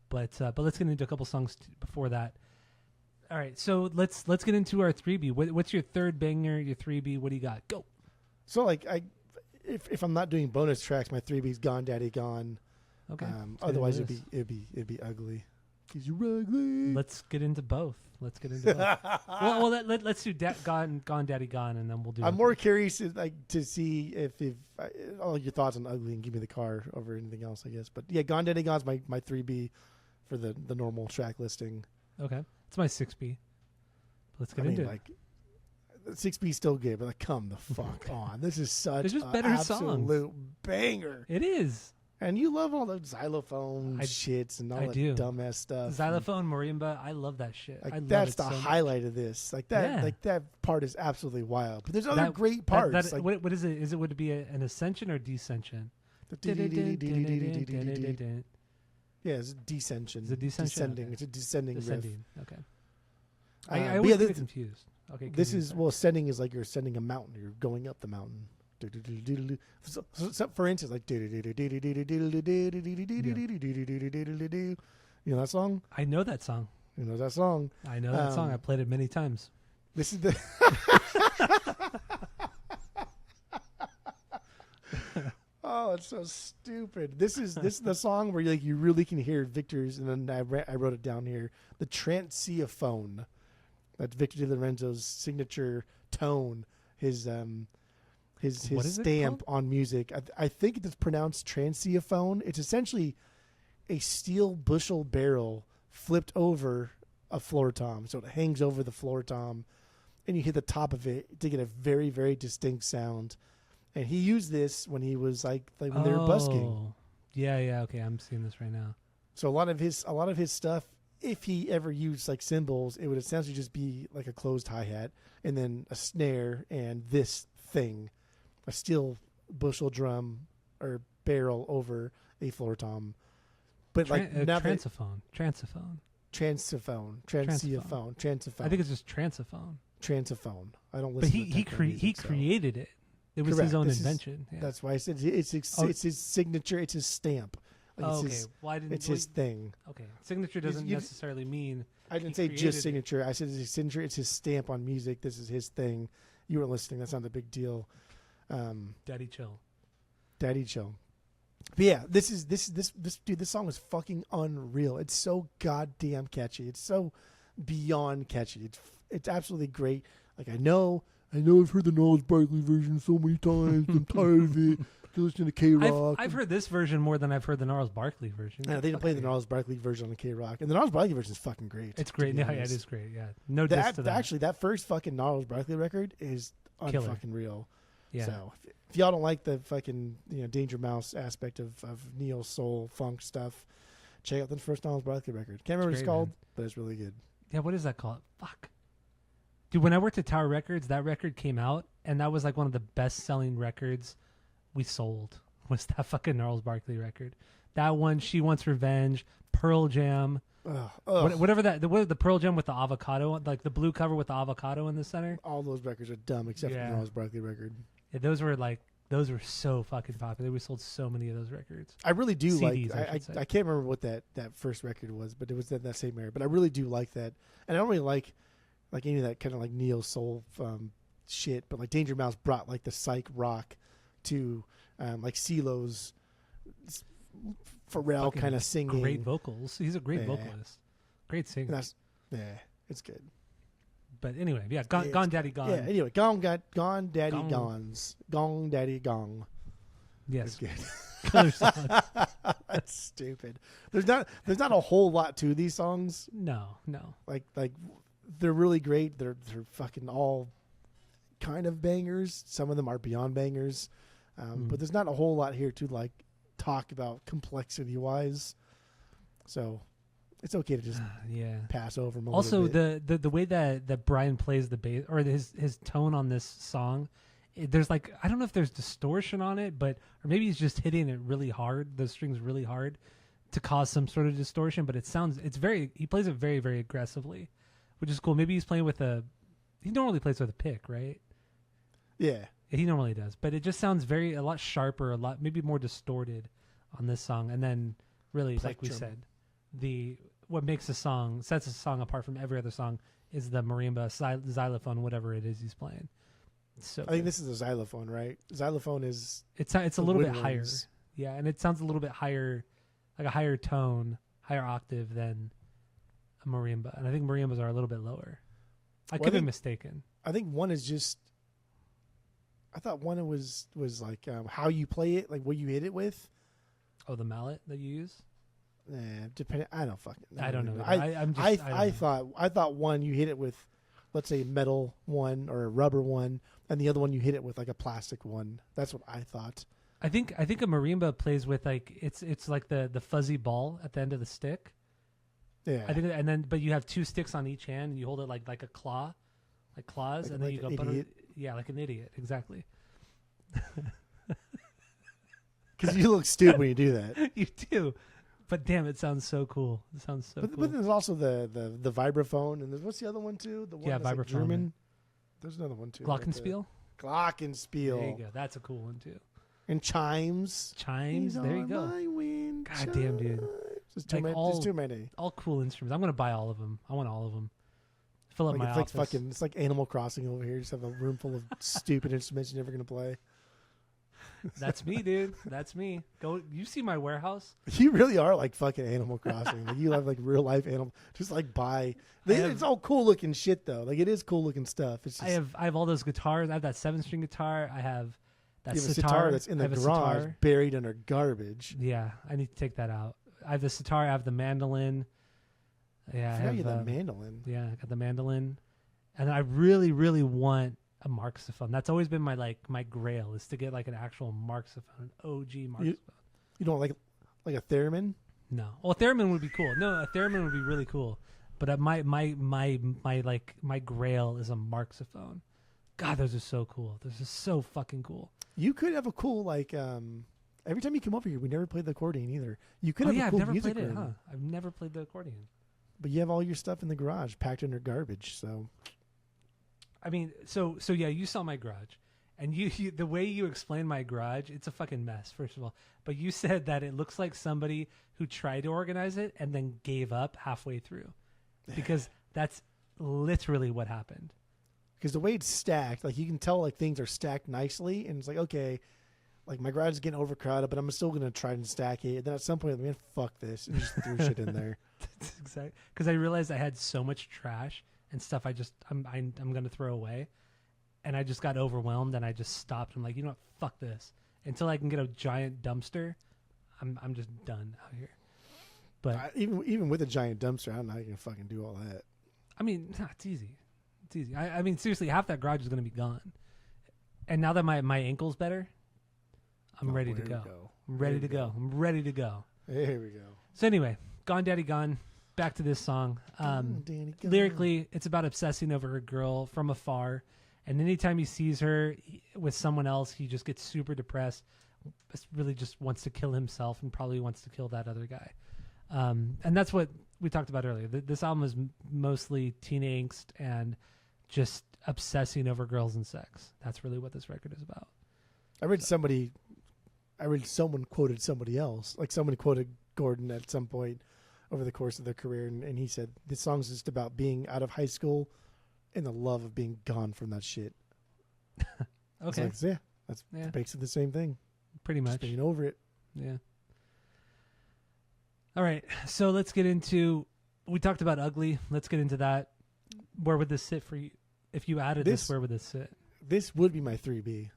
Speaker 1: But let's get into a couple songs before that. All right, so let's get into our 3B. What's your third banger? Your 3B? What do you got? Go.
Speaker 2: So like if I'm not doing bonus tracks, my 3B's Gone Daddy Gone.
Speaker 1: Okay.
Speaker 2: Otherwise it'd be ugly. 'Cause you're ugly.
Speaker 1: Let's get into both. Let's do Gone Daddy Gone, and then we'll do.
Speaker 2: I'm more curious to see if all your thoughts on ugly, and give me the car over anything else, I guess. But yeah, Gone Daddy Gone's my 3B for the normal track listing.
Speaker 1: Okay, it's my 6B. Let's get into it.
Speaker 2: Like, 6B is still good, but like, come the fuck on! This is such
Speaker 1: an
Speaker 2: absolute
Speaker 1: songs.
Speaker 2: Banger.
Speaker 1: It is.
Speaker 2: And you love all the xylophone shits and all that dumbass stuff.
Speaker 1: Xylophone, marimba, I love that shit.
Speaker 2: Like, that's the highlight of this. Like that, like that part is absolutely wild. But there's other great parts.
Speaker 1: What is it? Would it be an ascension or descension?
Speaker 2: Yeah, it's a descension.
Speaker 1: It's a descension.
Speaker 2: Descending. Okay. It's a descending riff.
Speaker 1: Okay. I always get confused. Okay.
Speaker 2: Ascending is like you're ascending a mountain. You're going up the mountain. So for instance, like, you know that song?
Speaker 1: I know that song.
Speaker 2: You know that song?
Speaker 1: I know that song. I played it many times.
Speaker 2: This is the. Oh, it's so stupid. This is the song where you really can hear Victor's, and then I wrote it down here. The Transiophone. That's Victor Di Lorenzo's signature tone. His stamp on music. I think it's pronounced Transiophone. It's essentially a steel bushel barrel flipped over a floor tom. So it hangs over the floor tom, and you hit the top of it to get a very, very distinct sound. And he used this when he was like when they were busking.
Speaker 1: Yeah, okay, I'm seeing this right now.
Speaker 2: So a lot of his stuff, if he ever used like cymbals, it would essentially just be like a closed hi-hat and then a snare and this thing, a steel bushel drum or barrel over a floor tom. But
Speaker 1: Transophone.
Speaker 2: I
Speaker 1: think it's just transophone.
Speaker 2: Transophone. I don't
Speaker 1: But
Speaker 2: listen to
Speaker 1: he created it. It was
Speaker 2: Correct.
Speaker 1: his own invention. Yeah.
Speaker 2: That's why I said it's his signature. It's his stamp. Like it's his thing.
Speaker 1: Okay. Signature doesn't necessarily mean.
Speaker 2: I didn't say just signature. I said it's his signature. It's his stamp on music. This is his thing. You weren't listening. That's not a big deal.
Speaker 1: Daddy chill.
Speaker 2: But yeah, this dude. This song is fucking unreal. It's so goddamn catchy. It's so beyond catchy. It's absolutely great. Like I know I've heard the Gnarls Barkley version so many times. I'm tired of it. Listening to K-Rock.
Speaker 1: I've heard this version more than I've heard the Gnarls Barkley version.
Speaker 2: Yeah, they didn't play the Gnarls Barkley version on K-Rock. And the Gnarls Barkley version is fucking great.
Speaker 1: It's great. Yeah, it is great. Yeah. No diss to that.
Speaker 2: Actually, that first fucking Gnarls Barkley record is unfucking real.
Speaker 1: Yeah.
Speaker 2: So if y'all don't like the fucking Danger Mouse aspect of neo soul funk stuff, check out the first Gnarls Barkley record. Can't remember what it's called, but it's really good.
Speaker 1: Yeah, what is that called? Fuck. Dude, when I worked at Tower Records, that record came out, and that was like one of the best-selling records we sold. Was that fucking Gnarls Barkley record? That one, She Wants Revenge, Pearl Jam, whatever the Pearl Jam with the avocado, like the blue cover with the avocado in the center.
Speaker 2: All those records are dumb except for the Gnarls Barkley record.
Speaker 1: Yeah, those were so fucking popular. We sold so many of those records.
Speaker 2: I really do
Speaker 1: CDs,
Speaker 2: I can't remember what that first record was, but it was that same era. But I really do like that, and I don't really like any of that kind of like neo soul shit. But like Danger Mouse brought like the psych rock to like CeeLo's Pharrell kind of singing.
Speaker 1: Great vocals. He's a great vocalist. Great singer.
Speaker 2: It's good.
Speaker 1: But anyway, Gone Daddy Gone.
Speaker 2: Yeah, anyway, Gone Daddy Gone's. Gone Daddy Gone.
Speaker 1: Yes.
Speaker 2: Killer song. That's stupid. There's not a whole lot to these songs.
Speaker 1: No.
Speaker 2: Like they're really great. They're fucking all kind of bangers. Some of them are beyond bangers. But there's not a whole lot here to like talk about complexity wise. So it's okay to just pass over them a
Speaker 1: also
Speaker 2: little bit.
Speaker 1: the way that Brian plays the bass, or his tone on this song, there's like, I don't know if there's distortion on it, or maybe he's just hitting it really hard, the strings really hard to cause some sort of distortion, but he plays it very, very aggressively, which is cool. Maybe he's playing he normally plays with a pick, right?
Speaker 2: Yeah.
Speaker 1: He normally does, but it just sounds a lot sharper, maybe more distorted on this song. And then really, like we said, what makes sets a song apart from every other song is the marimba, xylophone, whatever it is he's playing. So
Speaker 2: I think this is a xylophone, right? Xylophone is
Speaker 1: it's a little bit higher, yeah, and it sounds a little bit higher, like a higher tone, higher octave than a marimba, and I think marimbas are a little bit lower. I could be mistaken.
Speaker 2: I think one is just. I thought one was like how you play it, like what you hit it with.
Speaker 1: Oh, the mallet that you use.
Speaker 2: Depending, I don't fucking.
Speaker 1: I don't know.
Speaker 2: I thought one you hit it with, let's say metal one or a rubber one, and the other one you hit it with like a plastic one. That's what I thought.
Speaker 1: I think a marimba plays with like it's like the fuzzy ball at the end of the stick.
Speaker 2: Yeah.
Speaker 1: I think, but you have two sticks on each hand, and you hold it like a claw, like claws, and then you go. Yeah, like an idiot, exactly.
Speaker 2: Because you look stupid when you do that.
Speaker 1: You do, but damn, it sounds so cool. It sounds so cool.
Speaker 2: But there's also the vibraphone, and what's the other one too? The one that's
Speaker 1: vibraphone.
Speaker 2: Like German. There's another one too.
Speaker 1: Glockenspiel.
Speaker 2: Glockenspiel.
Speaker 1: There you go. That's a cool one too.
Speaker 2: And chimes.
Speaker 1: There you go. God damn, dude.
Speaker 2: There's too many.
Speaker 1: All cool instruments. I'm gonna buy all of them. I want all of them. Fill up my office.
Speaker 2: It's like Animal Crossing over here. Just have a room full of stupid instruments you're never gonna play.
Speaker 1: That's me, dude. That's me. Go. You see my warehouse?
Speaker 2: You really are like fucking Animal Crossing. Like you have like real life animal. Just like buy. It's all cool looking shit though. Like it is cool looking stuff. It's just,
Speaker 1: I have all those guitars. I have that 7-string guitar. I have that
Speaker 2: sitar that's in the garage buried under garbage.
Speaker 1: Yeah, I need to take that out. I have the sitar. I have the mandolin. Yeah,
Speaker 2: I
Speaker 1: I
Speaker 2: forgot
Speaker 1: have
Speaker 2: you had that mandolin.
Speaker 1: Yeah, I got the mandolin, and I really, really want a marxophone. That's always been my grail is to get like an actual marxophone, OG marxophone.
Speaker 2: You don't like a theremin?
Speaker 1: No, well, a theremin would be cool. No, a theremin would be really cool. But my grail is a marxophone. God, those are so cool. Those are so fucking cool.
Speaker 2: You could have a cool every time you come over here, we never played the accordion either. You could have a cool
Speaker 1: I've never
Speaker 2: music
Speaker 1: played it,
Speaker 2: room.
Speaker 1: huh? I've never played the accordion.
Speaker 2: But you have all your stuff in the garage packed under garbage. So,
Speaker 1: I mean, so yeah, you saw my garage, and you the way you explained my garage, it's a fucking mess. First of all, but you said that it looks like somebody who tried to organize it and then gave up halfway through, because that's literally what happened.
Speaker 2: Because the way it's stacked, like you can tell, like things are stacked nicely, and it's like okay, like my garage is getting overcrowded, but I'm still gonna try and stack it. And then at some point, man, fuck this, and just threw shit in there.
Speaker 1: That's exactly because I realized I had so much trash and stuff I'm gonna throw away, and I just got overwhelmed and I just stopped. I'm like, you know what, fuck this. Until I can get a giant dumpster, I'm just done out here. But
Speaker 2: even with a giant dumpster, I don't know how you can fucking do all that.
Speaker 1: I mean, it's easy. It's easy. I mean, seriously, half that garage is gonna be gone. And now that my ankle's better, I'm ready to go. I'm ready to go. I'm ready to go.
Speaker 2: Here we go.
Speaker 1: So anyway, Gone Daddy Gone. Back to this song. Lyrically, it's about obsessing over a girl from afar, and anytime he sees her with someone else, he just gets super depressed. Really, just wants to kill himself, and probably wants to kill that other guy. And that's what we talked about earlier. This album is mostly teen angst and just obsessing over girls and sex. That's really what this record is about.
Speaker 2: I read someone quoted somebody else. Like someone quoted Gordon at some point over the course of their career, and he said, this song's just about being out of high school and the love of being gone from that shit.
Speaker 1: Okay.
Speaker 2: Like, yeah, that's basically the same thing.
Speaker 1: Pretty much.
Speaker 2: Just being over it.
Speaker 1: Yeah. All right, so let's get into, we talked about Ugly. Let's get into that. Where would this sit for you? If you added this, where would this sit?
Speaker 2: This would be my 3B.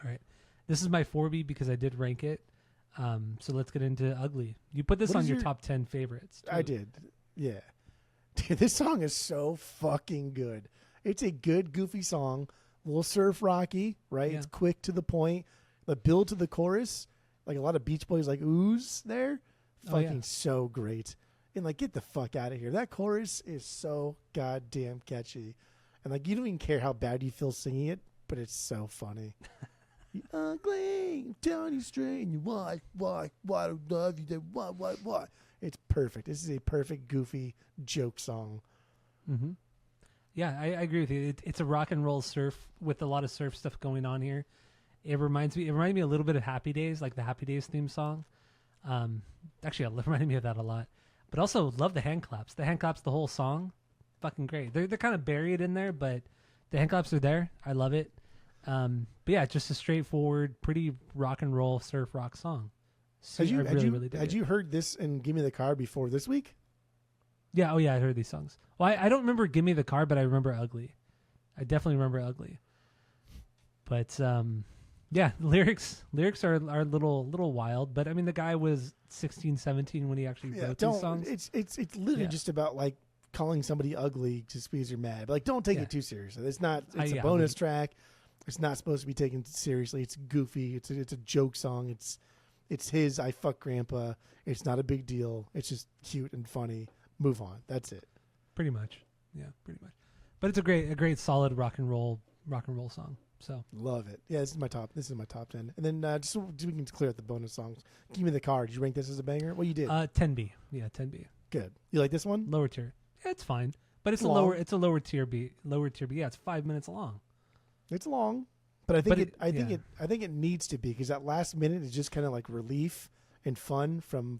Speaker 1: All right. This is my 4B because I did rank it. So let's get into Ugly. You put this on your top 10 favorites. Too.
Speaker 2: I did. Yeah. Dude, this song is so fucking good. It's a good, goofy song. A little surf rocky, right? Yeah. It's quick to the point. The build to the chorus, like a lot of Beach Boys, like ooze there. Fucking so great. And like, get the fuck out of here. That chorus is so goddamn catchy. And like, you don't even care how bad you feel singing it, but it's so funny. You ugly, I'm telling you straight, and you why don't love you, then why? It's perfect. This is a perfect, goofy joke song.
Speaker 1: Mm-hmm. Yeah, I agree with you. It's a rock and roll surf with a lot of surf stuff going on here. It reminds me a little bit of Happy Days, like the Happy Days theme song. Actually, it reminded me of that a lot. But also, love the hand claps. The hand claps, the whole song, fucking great. They're kind of buried in there, but the hand claps are there. I love it. But yeah, just a straightforward, pretty rock and roll surf rock song. So had
Speaker 2: you heard this and Give Me the Car before this week?
Speaker 1: Yeah. Oh yeah, I heard these songs. Well, I don't remember Give Me the Car, but I remember Ugly. I definitely remember Ugly. But yeah, lyrics are a little wild. But I mean, the guy was 16, 17 when he actually wrote these songs.
Speaker 2: It's literally just about like calling somebody ugly just because you're mad. But like, don't take it too seriously. It's not. It's a bonus track. It's not supposed to be taken seriously. It's goofy. It's a joke song. It's his I fuck grandpa. It's not a big deal. It's just cute and funny. Move on. That's it.
Speaker 1: Pretty much. Yeah, pretty much. But it's a great solid rock and roll song. So
Speaker 2: love it. Yeah, this is my top 10. And then just so we can clear up the bonus songs. Give Me the Car. Did you rank this as a banger? Well, you did.
Speaker 1: 10B. Yeah, 10B.
Speaker 2: Good. You like this one?
Speaker 1: Lower tier. Yeah, it's fine. But it's a lower tier B. Yeah, it's 5 minutes long.
Speaker 2: It's long, but I think it needs to be because that last minute is just kind of like relief and fun from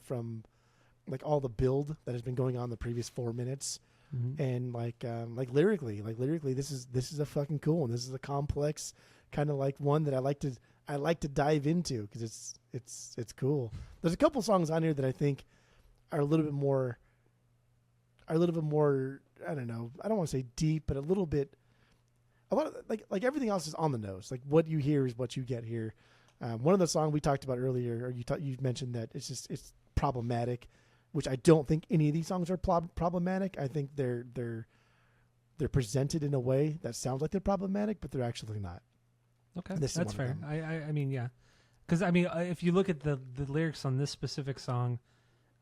Speaker 2: like all the build that has been going on the previous 4 minutes, and like lyrically, this is a fucking cool one. This is a complex kind of like one that I like to dive into because it's cool. There's a couple songs on here that I think are a little bit more. I don't know. I don't want to say deep, but a little bit. A lot of like everything else is on the nose. Like what you hear is what you get here. One of the songs we talked about earlier, or you mentioned that it's problematic, which I don't think any of these songs are problematic. I think they're presented in a way that sounds like they're problematic, but they're actually not.
Speaker 1: Okay, that's fair. I mean, yeah, because I mean, if you look at the lyrics on this specific song,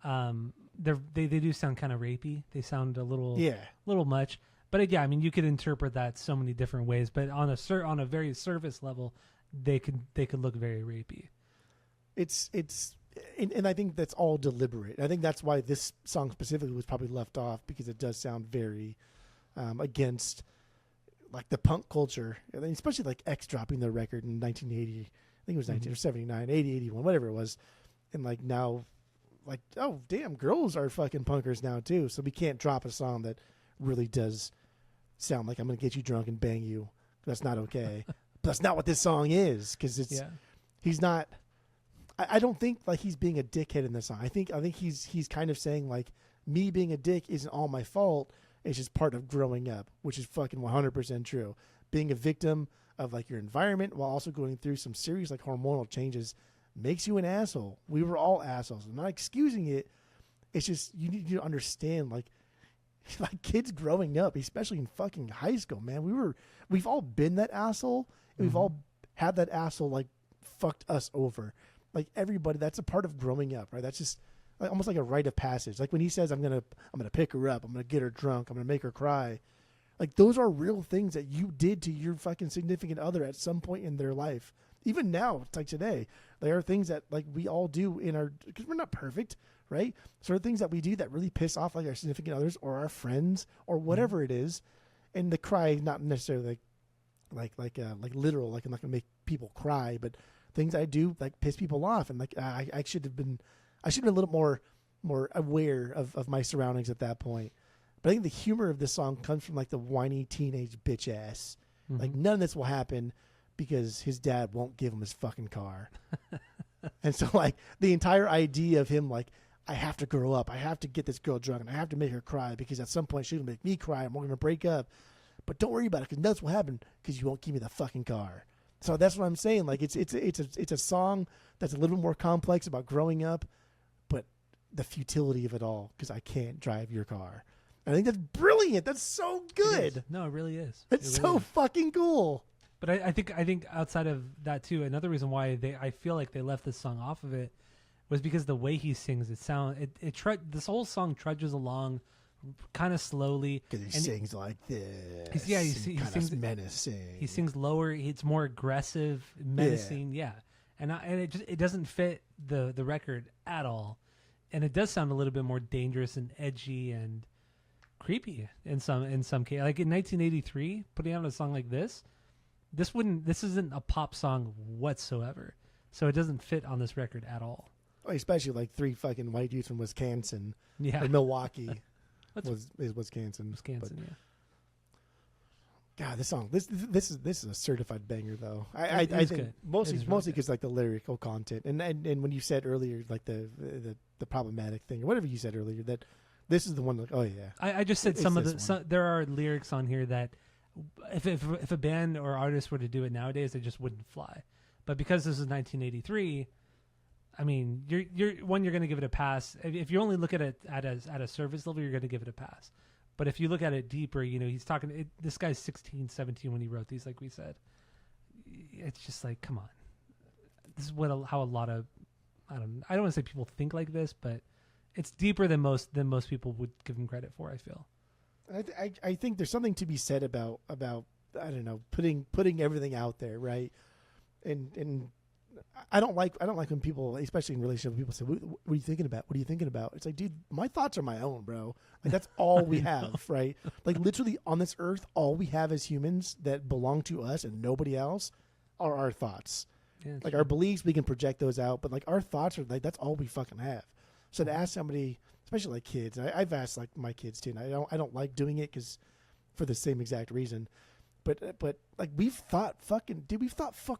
Speaker 1: they do sound kind of rapey. They sound a little much. But yeah, I mean, you could interpret that so many different ways. But on a very surface level, they could look very rapey.
Speaker 2: And I think that's all deliberate. I think that's why this song specifically was probably left off, because it does sound very against like the punk culture, and especially like X dropping their record in 1980. I think it was 1979, 80, 81, whatever it was. And like now, like, oh, damn, girls are fucking punkers now too. So we can't drop a song that really does sound like I'm going to get you drunk and bang you. That's not okay. But that's not what this song is, because he's not. I don't think like he's being a dickhead in this song. I think he's kind of saying like, me being a dick isn't all my fault. It's just part of growing up, which is fucking 100% true. Being a victim of like your environment while also going through some serious like hormonal changes makes you an asshole. We were all assholes. I'm not excusing it. It's just you need to understand like kids growing up, especially in fucking high school, man. We've all been that asshole. And we've all had that asshole like fucked us over. Like everybody, that's a part of growing up, right? That's just like, almost like a rite of passage. Like when he says, I'm gonna pick her up, I'm gonna get her drunk, I'm gonna make her cry. Like those are real things that you did to your fucking significant other at some point in their life. Even now, it's like today, there are things that like we all do because we're not perfect, right? So there are things that we do that really piss off like our significant others or our friends or whatever it is. And the cry, not necessarily like literal, like I'm not gonna make people cry, but things I do like piss people off, and like I should have been a little more aware of my surroundings at that point. But I think the humor of this song comes from like the whiny teenage bitch ass. Like none of this will happen because his dad won't give him his fucking car. And so like the entire idea of him like, I have to grow up, I have to get this girl drunk, and I have to make her cry because at some point she's gonna make me cry and we're gonna break up. But don't worry about it because nothing will happen because you won't give me the fucking car. So that's what I'm saying. Like it's a song that's a little bit more complex about growing up, but the futility of it all because I can't drive your car. I think that's brilliant. That's so good.
Speaker 1: No, it really is.
Speaker 2: It's
Speaker 1: really
Speaker 2: so fucking cool.
Speaker 1: But I think outside of that too, another reason why I feel like they left this song off of it was because the way he sings this whole song trudges along kind of slowly
Speaker 2: because he sings like this.
Speaker 1: He sings
Speaker 2: menacing.
Speaker 1: He sings lower. It's more aggressive, menacing. Yeah, and it doesn't fit the record at all, and it does sound a little bit more dangerous and edgy and creepy in some case. Like in 1983, putting out a song like this isn't a pop song whatsoever. So it doesn't fit on this record at all.
Speaker 2: Especially like three fucking white dudes from Wisconsin, or Milwaukee. Wisconsin.
Speaker 1: Yeah.
Speaker 2: God, this song, this is a certified banger though. I think good. mostly because like the lyrical content, and when you said earlier like the problematic thing or whatever you said earlier, that this is the one like, oh yeah.
Speaker 1: I just said there are lyrics on here that if a band or artist were to do it nowadays, they just wouldn't fly. But because this is 1983, I mean, you're going to give it a pass. If you only look at it at a surface level, you're going to give it a pass. But if you look at it deeper, he's talking. This guy's 16, 17 when he wrote these, like we said. It's just like, come on. This is how a lot of I don't want to say people think like this, but it's deeper than most people would give him credit for. I feel.
Speaker 2: I think there's something to be said about I don't know, putting everything out there, right? And I don't like when people, especially in relationships, people say, what are you thinking about? What are you thinking about? It's like, dude, my thoughts are my own, bro. Like that's all we have, right? Like literally on this earth, all we have as humans that belong to us and nobody else are our thoughts. Yeah, like true. Our beliefs, we can project those out, but like our thoughts are like, that's all we fucking have. So to ask somebody, especially like kids, I've asked like my kids too, and I don't like doing it because for the same exact reason. But like we've thought fucked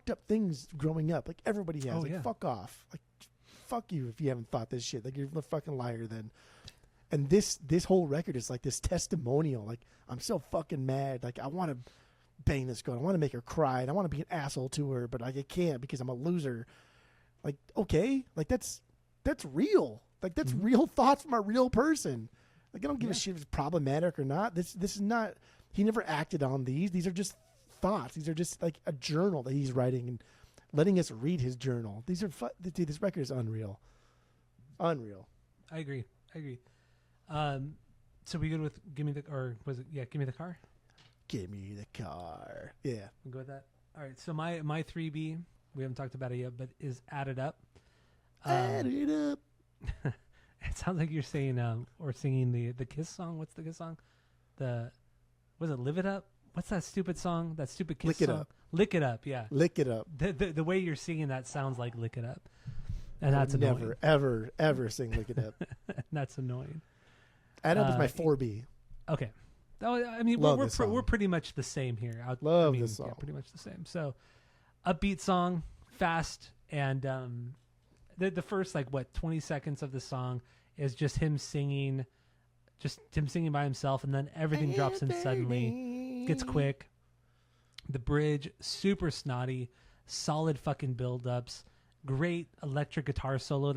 Speaker 2: up things growing up. Like everybody has. Fuck off. Like fuck you if you haven't thought this shit. Like you're a fucking liar then. And this whole record is like this testimonial. Like I'm so fucking mad. Like I want to bang this girl. I want to make her cry. And I want to be an asshole to her, but like I can't because I'm a loser. Like okay, like that's real. Like that's real thoughts from a real person. Like I don't give a shit if it's problematic or not. This is not. He never acted on these. These are just thoughts. These are just like a journal that he's writing and letting us read his journal. These are dude. This record is unreal. Unreal.
Speaker 1: I agree. So we good with Give Me the Car? Give Me the Car.
Speaker 2: Give me the car. Yeah,
Speaker 1: We'll go with that. All right. So my 3B, we haven't talked about it yet, but is Add It Up.
Speaker 2: Add it up.
Speaker 1: It sounds like you're saying or singing the Kiss song. What's the Kiss song? Was it Live It Up? What's that stupid song? That stupid Kiss
Speaker 2: Lick
Speaker 1: song?
Speaker 2: It Up.
Speaker 1: Lick It Up. Yeah.
Speaker 2: Lick it up.
Speaker 1: The way you're singing that sounds like Lick It Up, and that's annoying.
Speaker 2: Never, ever sing Lick It Up.
Speaker 1: That's annoying.
Speaker 2: Add Up is my 4B.
Speaker 1: Okay. I mean, we're pretty much the same here.
Speaker 2: Love this song.
Speaker 1: Yeah, pretty much the same. So, upbeat song, fast, and the first 20 seconds of the song is just him singing by himself, and then everything drops in suddenly, gets quick. The bridge, super snotty, solid fucking build-ups, great electric guitar solo.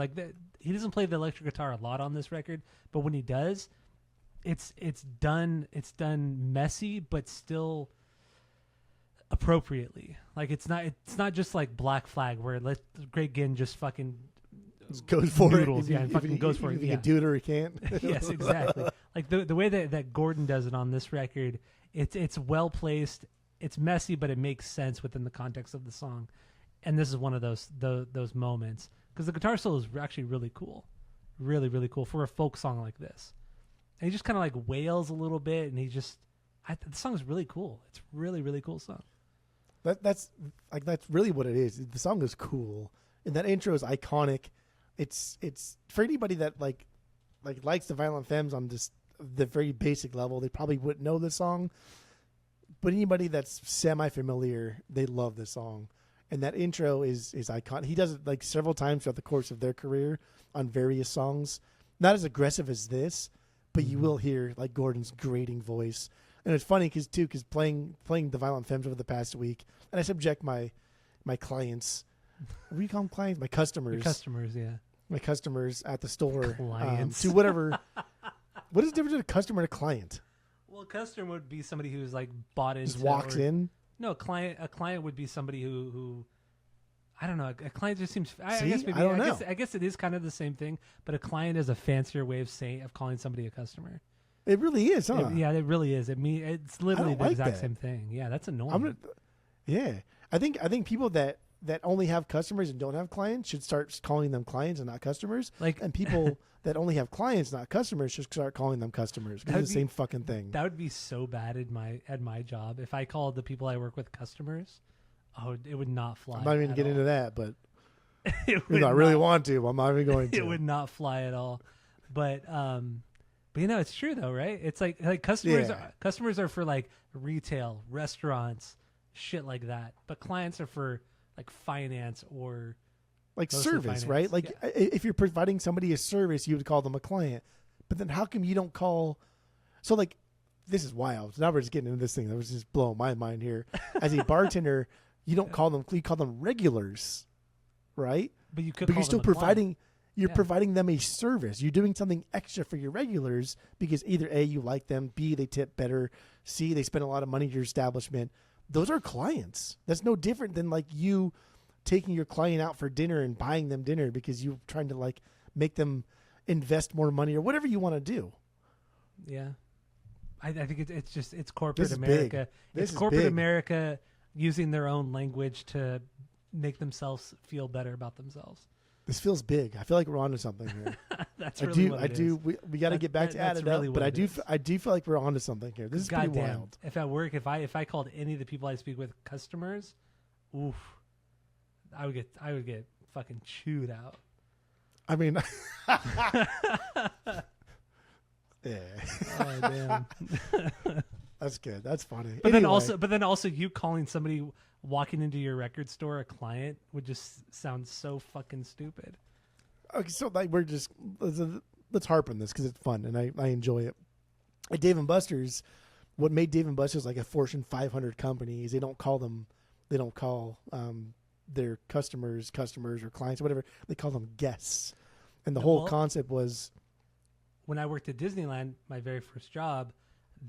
Speaker 1: He doesn't play the electric guitar a lot on this record, but when he does, it's done messy, but still appropriately. It's not just like Black Flag where Greg Ginn just fucking
Speaker 2: goes for
Speaker 1: noodles,
Speaker 2: it.
Speaker 1: and fucking goes for it.
Speaker 2: If he can do it or he can't.
Speaker 1: Yes, exactly. Like the way that Gordon does it on this record, it's well placed. It's messy, but it makes sense within the context of the song. And this is one of those moments because the guitar solo is actually really cool, really really cool for a folk song like this. And he just kind of wails a little bit, and the song is really cool. It's really really cool song.
Speaker 2: That's really what it is. The song is cool, and that intro is iconic. It's for anybody that likes the Violent Femmes on just the very basic level. They probably wouldn't know this song, but anybody that's semi-familiar, they love this song. And that intro is iconic. He does it several times throughout the course of their career on various songs. Not as aggressive as this, but you will hear Gordon's grating voice. And it's funny because playing the Violent Femmes over the past week, and I subject my clients. What do you call them clients? My customers.
Speaker 1: Your customers, yeah.
Speaker 2: My customers at the store.
Speaker 1: Clients.
Speaker 2: To whatever. What is the difference between a customer and a client?
Speaker 1: Well, a customer would be somebody who's bought into.
Speaker 2: Just walks in.
Speaker 1: No, a client would be somebody who I don't know. A client just seems. I guess it is kind of the same thing, but a client is a fancier way of calling somebody a customer.
Speaker 2: It really is, huh?
Speaker 1: It really is. It's literally the exact same thing. Yeah, that's annoying.
Speaker 2: I think people that only have customers and don't have clients should start calling them clients and not customers. And people that only have clients, not customers, should start calling them customers. It's the same fucking thing.
Speaker 1: That would be so bad at my job if I called the people I work with customers. Oh, it would not fly.
Speaker 2: I'm not even get into that, but
Speaker 1: if
Speaker 2: I really want to, I'm not even going to.
Speaker 1: It would not fly at all. But it's true though, right? It's like customers.
Speaker 2: Yeah.
Speaker 1: Customers are for retail, restaurants, shit like that. But clients are for finance or
Speaker 2: service, right? If you're providing somebody a service, you would call them a client. But then how come you don't call? So this is wild. Now we're just getting into this thing that was just blowing my mind here. As a bartender, you don't call them. You call them regulars, right?
Speaker 1: But
Speaker 2: you're still providing. You're providing them a service. You're doing something extra for your regulars because either A, you like them, B, they tip better, C, they spend a lot of money at your establishment. Those are clients. That's no different than you taking your client out for dinner and buying them dinner because you're trying to make them invest more money or whatever you want to do.
Speaker 1: Yeah. I think it's corporate
Speaker 2: This is
Speaker 1: America.
Speaker 2: big.
Speaker 1: It's corporate America using their own language to make themselves feel better about themselves.
Speaker 2: This feels big. I feel like we're onto something here.
Speaker 1: That's really what it is.
Speaker 2: We got to get back to add it up, but I do feel like we're onto something here. This is pretty wild.
Speaker 1: If at work, if I called any of the people I speak with customers, oof, I would get fucking chewed out.
Speaker 2: I mean, yeah.
Speaker 1: Oh damn.
Speaker 2: That's good. That's funny.
Speaker 1: But then also you calling somebody walking into your record store a client would just sound so fucking stupid.
Speaker 2: Okay, so we're just let's harp on this because it's fun and I enjoy it. At Dave & Buster's, what made Dave & Buster's a Fortune 500 company is they don't call their customers or clients or whatever. They call them guests. And the
Speaker 1: No,
Speaker 2: whole
Speaker 1: well-
Speaker 2: concept was,
Speaker 1: When I worked at Disneyland, my very first job,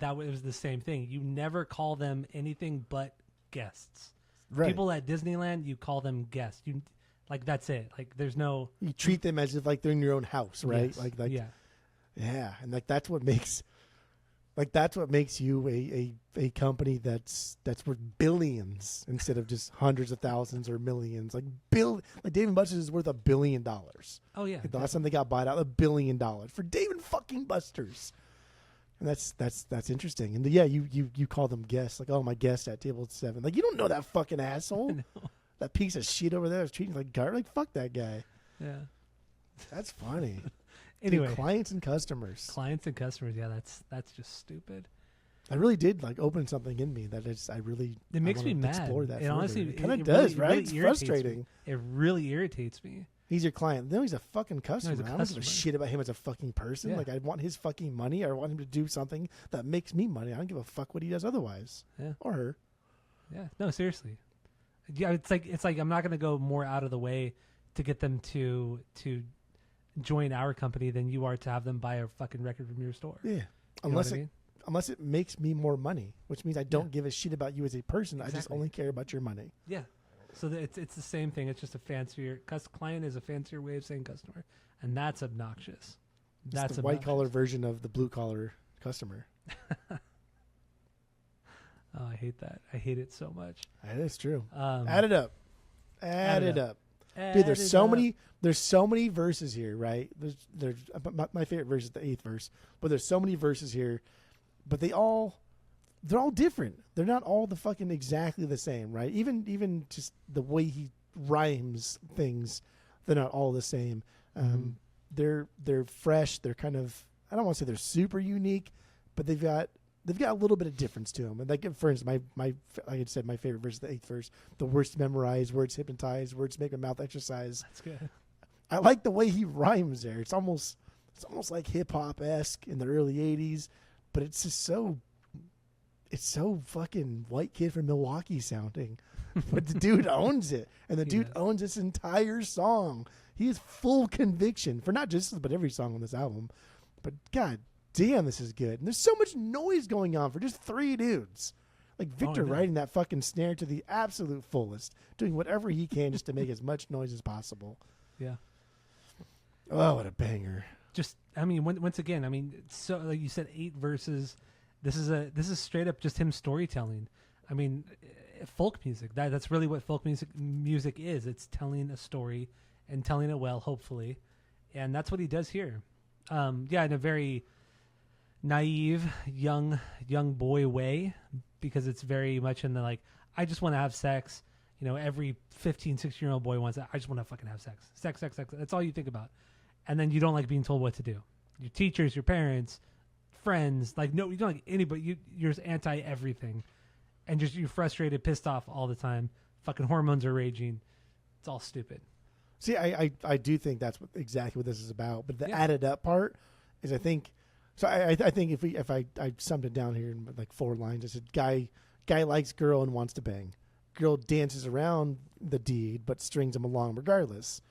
Speaker 1: it was the same thing. You never call them anything but guests.
Speaker 2: right.
Speaker 1: People at Disneyland, you call them guests. You like that's it. Like there's no
Speaker 2: You treat them as if like they're in your own house, right?
Speaker 1: Yes.
Speaker 2: Like
Speaker 1: yeah.
Speaker 2: yeah, and like that's what makes you a company that's worth billions instead of just hundreds of thousands or millions. Like Dave and Buster's is worth $1 billion.
Speaker 1: Oh yeah.
Speaker 2: Like the last time they got bought out, $1 billion for Dave and fucking Buster's. And that's interesting. And yeah, you call them guests, like, oh, my guest at table 7. Like, you don't know that fucking asshole. That piece of shit over there is treating you like garbage. Like, fuck that guy.
Speaker 1: Yeah.
Speaker 2: That's funny.
Speaker 1: Anyway,
Speaker 2: Dude, clients and customers.
Speaker 1: clients and customers. Yeah, that's just stupid.
Speaker 2: I really did like open something in me that I really
Speaker 1: It makes
Speaker 2: I
Speaker 1: me
Speaker 2: wanna
Speaker 1: mad.
Speaker 2: explore that
Speaker 1: It
Speaker 2: further.
Speaker 1: honestly
Speaker 2: it kind of
Speaker 1: it
Speaker 2: does,
Speaker 1: really-
Speaker 2: right?
Speaker 1: really
Speaker 2: It's
Speaker 1: irritates
Speaker 2: frustrating.
Speaker 1: me. It really irritates me.
Speaker 2: He's your client. No, he's a fucking customer.
Speaker 1: a
Speaker 2: I don't give a
Speaker 1: customer.
Speaker 2: shit about him as a fucking person.
Speaker 1: Yeah.
Speaker 2: Like, I want his fucking money. I want him to do something that makes me money. I don't give a fuck what he does otherwise.
Speaker 1: Yeah.
Speaker 2: Or her.
Speaker 1: Yeah. No, seriously. Yeah, it's like I'm not gonna go more out of the way to get them to join our company than you are to have them buy a fucking record from your store.
Speaker 2: Yeah.
Speaker 1: You know
Speaker 2: Unless
Speaker 1: what I
Speaker 2: it
Speaker 1: mean?
Speaker 2: unless it makes me more money, which means I don't give a shit about you as a person. I just
Speaker 1: Exactly.
Speaker 2: only care about your money.
Speaker 1: Yeah. So it's the same thing. It's just a fancier client is a fancier way of saying customer, and that's obnoxious.
Speaker 2: It's
Speaker 1: That's
Speaker 2: the
Speaker 1: obnoxious.
Speaker 2: white collar version of the blue collar customer.
Speaker 1: Oh, I hate that. I hate it so much.
Speaker 2: That is true.
Speaker 1: Um,
Speaker 2: Add it up. Add it up. Dude, there's so many verses here, right? There's my favorite verse is the 8th verse, but there's so many verses here, but they're all different. They're not all the fucking exactly the same, right? Even just the way he rhymes things, they're not all the same. They're fresh. They're kind of, I don't want to say they're super unique, but they've got a little bit of difference to them. And like, for instance, like I said, my favorite verse is the 8th verse. The words to memorize, words hypnotize, words make my mouth exercise.
Speaker 1: That's good.
Speaker 2: I like the way he rhymes there. It's almost like hip hop esque in the early '80s, but it's just so fucking white kid from Milwaukee sounding. But the dude owns it, and the dude owns this entire song. He has full conviction for not just this, but every song on this album. But god damn, this is good. And there's so much noise going on for just 3 dudes. Like Victor writing that fucking snare to the absolute fullest, doing whatever he can just to make as much noise as possible.
Speaker 1: Yeah.
Speaker 2: Oh, what a banger.
Speaker 1: Just, I mean, once again, I mean, so like you said, 8 verses. This is straight up just him storytelling. I mean, folk music. That's really what folk music is. It's telling a story and telling it well, hopefully, and that's what he does here. Yeah, in a very naive young boy way, because it's very much in the like, I just want to have sex. You know, every 15, 16-year-old boy wants that. I just want to fucking have sex. Sex. That's all you think about. And then you don't like being told what to do. Your teachers, your parents, friends, like, no, you don't like anybody. You're just anti everything. And just you're frustrated, pissed off all the time. Fucking hormones are raging. It's all stupid.
Speaker 2: See, I do think that's exactly what this is about. But the added up part is, I think, so I think if I summed it down here in like 4 lines, I said, guy likes girl and wants to bang. Girl dances around the deed, but strings him along regardless.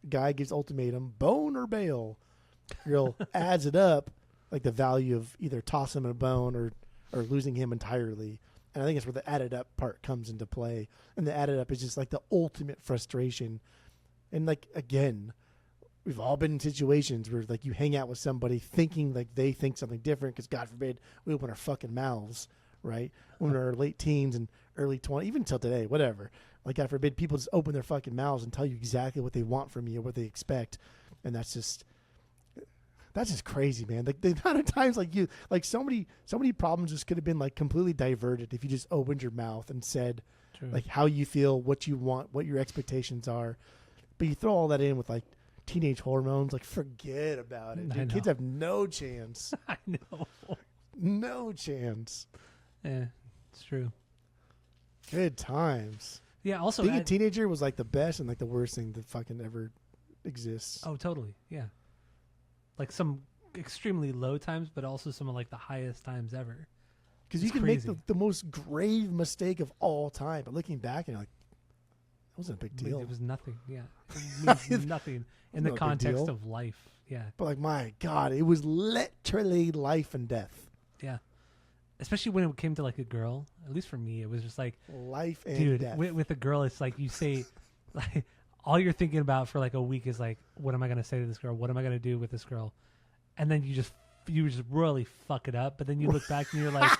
Speaker 2: Guy gives ultimatum, bone or bail. Girl adds it up, like the value of either tossing him a bone or losing him entirely. And I think that's where the added up part comes into play. And the added up is just like the ultimate frustration. And like, again, we've all been in situations where like you hang out with somebody thinking like they think something different because God forbid we open our fucking mouths, right? When we're late teens and early 20s, even until today, whatever. Like, God forbid people just open their fucking mouths and tell you exactly what they want from you, what they expect. And that's just crazy, man. Like the amount of times like so many problems just could have been like completely diverted if you just opened your mouth and said like how you feel, what you want, what your expectations are. But you throw all that in with like teenage hormones, like forget about it. Dude, kids have no chance.
Speaker 1: I know.
Speaker 2: No chance.
Speaker 1: Yeah, it's true.
Speaker 2: Good times.
Speaker 1: Yeah, also
Speaker 2: being a teenager was like the best and like the worst thing that fucking ever exists.
Speaker 1: Oh, totally. Yeah. Like some extremely low times, but also some of like the highest times ever.
Speaker 2: Because you can make the most grave mistake of all time, but looking back and you're like, wasn't a big
Speaker 1: I mean,
Speaker 2: deal.
Speaker 1: it was nothing. Yeah, it means nothing in the
Speaker 2: not a big
Speaker 1: context
Speaker 2: deal.
Speaker 1: of life. Yeah,
Speaker 2: But like, my God, it was literally life and death.
Speaker 1: yeah. Especially when it came to like a girl. At least for me, it was just like,
Speaker 2: Life and
Speaker 1: dude,
Speaker 2: death.
Speaker 1: with a girl, it's like you say, like all you're thinking about for like a week is like, what am I gonna say to this girl? What am I gonna do with this girl? And then you just really fuck it up. But then you look back and you're like,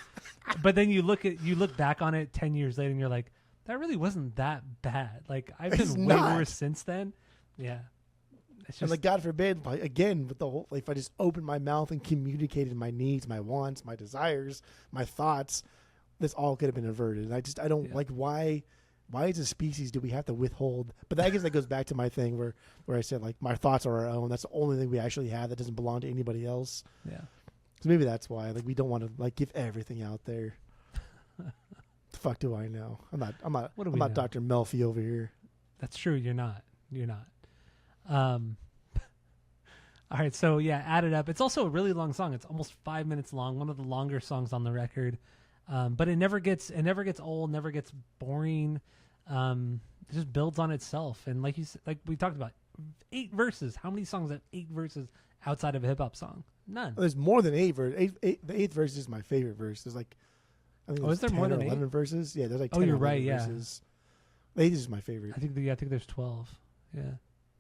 Speaker 1: but then you look back on it 10 years later and you're like, that really wasn't that bad. Like I've
Speaker 2: It's
Speaker 1: been way
Speaker 2: not.
Speaker 1: worse since then. Yeah, it's
Speaker 2: And
Speaker 1: just
Speaker 2: like, God forbid, like, again, with the whole, like, if I just opened my mouth and communicated my needs, my wants, my desires, my thoughts, this all could have been averted. And I don't like, why as a species do we have to withhold? But I guess that goes back to my thing where I said, like, my thoughts are our own. That's the only thing we actually have that doesn't belong to anybody else.
Speaker 1: yeah.
Speaker 2: So maybe that's why, like, we don't want to, like, give everything out there. The fuck do I know? I'm not
Speaker 1: What do
Speaker 2: I'm
Speaker 1: we
Speaker 2: not
Speaker 1: know?
Speaker 2: Dr. Melfi over here.
Speaker 1: That's true. You're not. All right. So yeah, Add It Up. It's also a really long song. It's almost 5 minutes long. One of the longer songs on the record. But it never gets old. Never gets boring. It just builds on itself. And like like we talked about, 8 verses. How many songs have 8 verses outside of a hip hop song? None.
Speaker 2: There's more than 8 verses. The 8th verse is my favorite verse. There's like, I think
Speaker 1: Oh,
Speaker 2: there's
Speaker 1: is there
Speaker 2: 10
Speaker 1: more
Speaker 2: or
Speaker 1: than
Speaker 2: 11
Speaker 1: 8?
Speaker 2: verses. Yeah, there's like
Speaker 1: Oh,
Speaker 2: 10
Speaker 1: you're
Speaker 2: or 11
Speaker 1: right, yeah.
Speaker 2: verses. 8 is my favorite.
Speaker 1: I think 12. Yeah.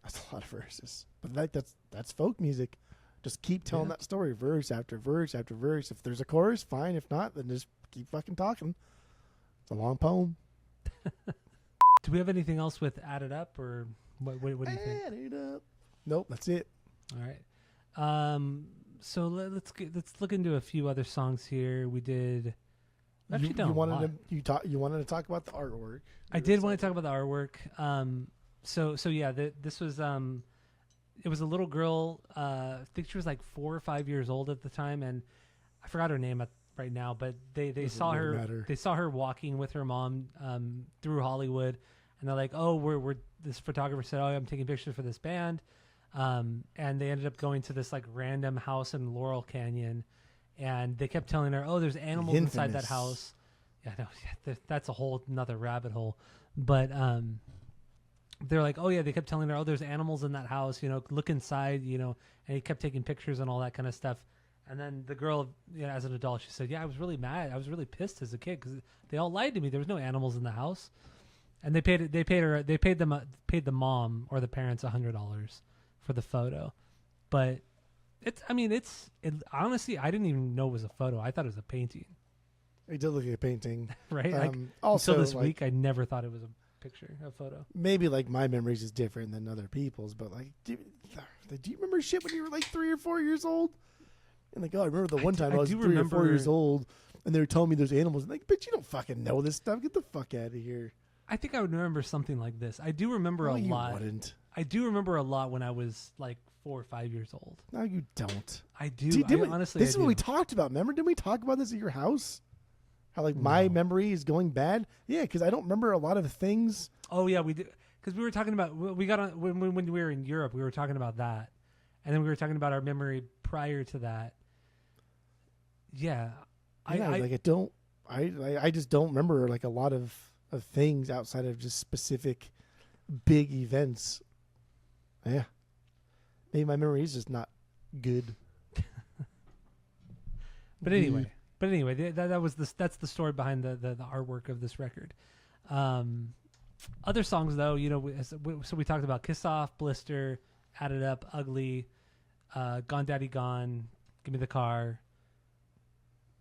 Speaker 2: That's a lot of verses. But like that's folk music. Just keep telling
Speaker 1: Yeah.
Speaker 2: that story, verse after verse after verse. If there's a chorus, fine. If not, then just keep fucking talking. It's a long poem.
Speaker 1: Do we have anything else with Add It Up, or what do you think?
Speaker 2: Add it up. Nope, that's it.
Speaker 1: All right. So let's look into a few other songs here. We did. Actually,
Speaker 2: You
Speaker 1: done a lot.
Speaker 2: you wanted to talk about the artwork.
Speaker 1: I did want to talk about the artwork. So yeah, this was it was a little girl. I think she was like 4 or 5 years old at the time, and I forgot her name right now. But they
Speaker 2: Doesn't
Speaker 1: saw
Speaker 2: really
Speaker 1: her.
Speaker 2: matter.
Speaker 1: They saw her walking with her mom through Hollywood, and they're like, "Oh, we're." This photographer said, "Oh, I'm taking pictures for this band," and they ended up going to this like random house in Laurel Canyon, and they kept telling her, "Oh, there's animals inside that
Speaker 2: Infamous.
Speaker 1: house." Yeah, no, that's a whole another rabbit hole. But they're like, "Oh yeah," they kept telling her, "Oh, there's animals in that house. Look inside." And he kept taking pictures and all that kind of stuff. And then the girl, as an adult, she said, "Yeah, I was really mad. I was really pissed as a kid because they all lied to me. There was no animals in the house." And they paid the mom or the parents $100 for the photo. But honestly, I didn't even know it was a photo. I thought it was a painting.
Speaker 2: It did look like a painting.
Speaker 1: Right? Like,
Speaker 2: Also,
Speaker 1: until this
Speaker 2: like,
Speaker 1: week, I never thought it was a picture, a photo.
Speaker 2: maybe like my memories is different than other people's, but like, do you remember shit when you were like 3 or 4 years old? And like, oh, I remember the one time I was
Speaker 1: do
Speaker 2: 3 or 4
Speaker 1: remember-
Speaker 2: years old, and they were telling me there's animals. Like, bitch, you don't fucking know this stuff. Get the fuck out of here.
Speaker 1: I think I would remember something like this. I do remember
Speaker 2: No,
Speaker 1: a
Speaker 2: you
Speaker 1: lot.
Speaker 2: wouldn't.
Speaker 1: I do remember a lot when I was like 4 or 5 years old.
Speaker 2: No, you don't.
Speaker 1: I do.
Speaker 2: Honestly, this is what
Speaker 1: do.
Speaker 2: we talked about. Remember? Didn't we talk about this at your house? How like my
Speaker 1: No.
Speaker 2: memory is going bad? Yeah, because I don't remember a lot of things.
Speaker 1: Oh yeah, we did, because we were talking about we got on when we were in Europe. We were talking about that, and then we were talking about our memory prior to that. Yeah,
Speaker 2: Yeah, I just don't remember like a lot of things outside of just specific big events. Yeah, maybe my memory is just not good.
Speaker 1: But anyway, that's the story behind the artwork of this record. Other songs though, so we talked about Kiss Off, Blister, Add It Up, Ugly, Gone Daddy Gone, Give Me the Car.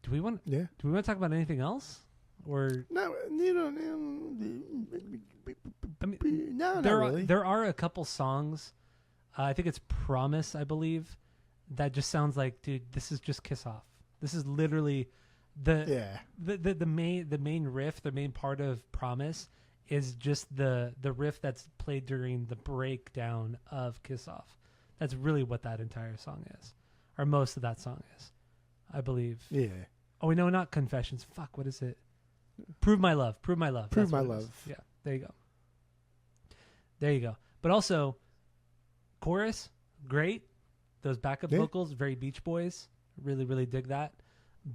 Speaker 1: Do we want to talk about anything else? Or
Speaker 2: No,
Speaker 1: I mean,
Speaker 2: no, not
Speaker 1: there
Speaker 2: really.
Speaker 1: there are a couple songs. I think it's Promise, I believe, that just sounds like, dude, this is just Kiss Off. This is literally the main riff, the main part of Promise is just the riff that's played during the breakdown of Kiss Off. That's really what that entire song is, or most of that song is, I believe.
Speaker 2: Yeah.
Speaker 1: Oh, no, not Confessions. Fuck, what is it? Prove My Love. Prove My Love.
Speaker 2: Prove
Speaker 1: That's
Speaker 2: My
Speaker 1: what it is.
Speaker 2: Love.
Speaker 1: Yeah, there you go. But also, chorus, great. Those backup vocals, very Beach Boys. Really, really dig that.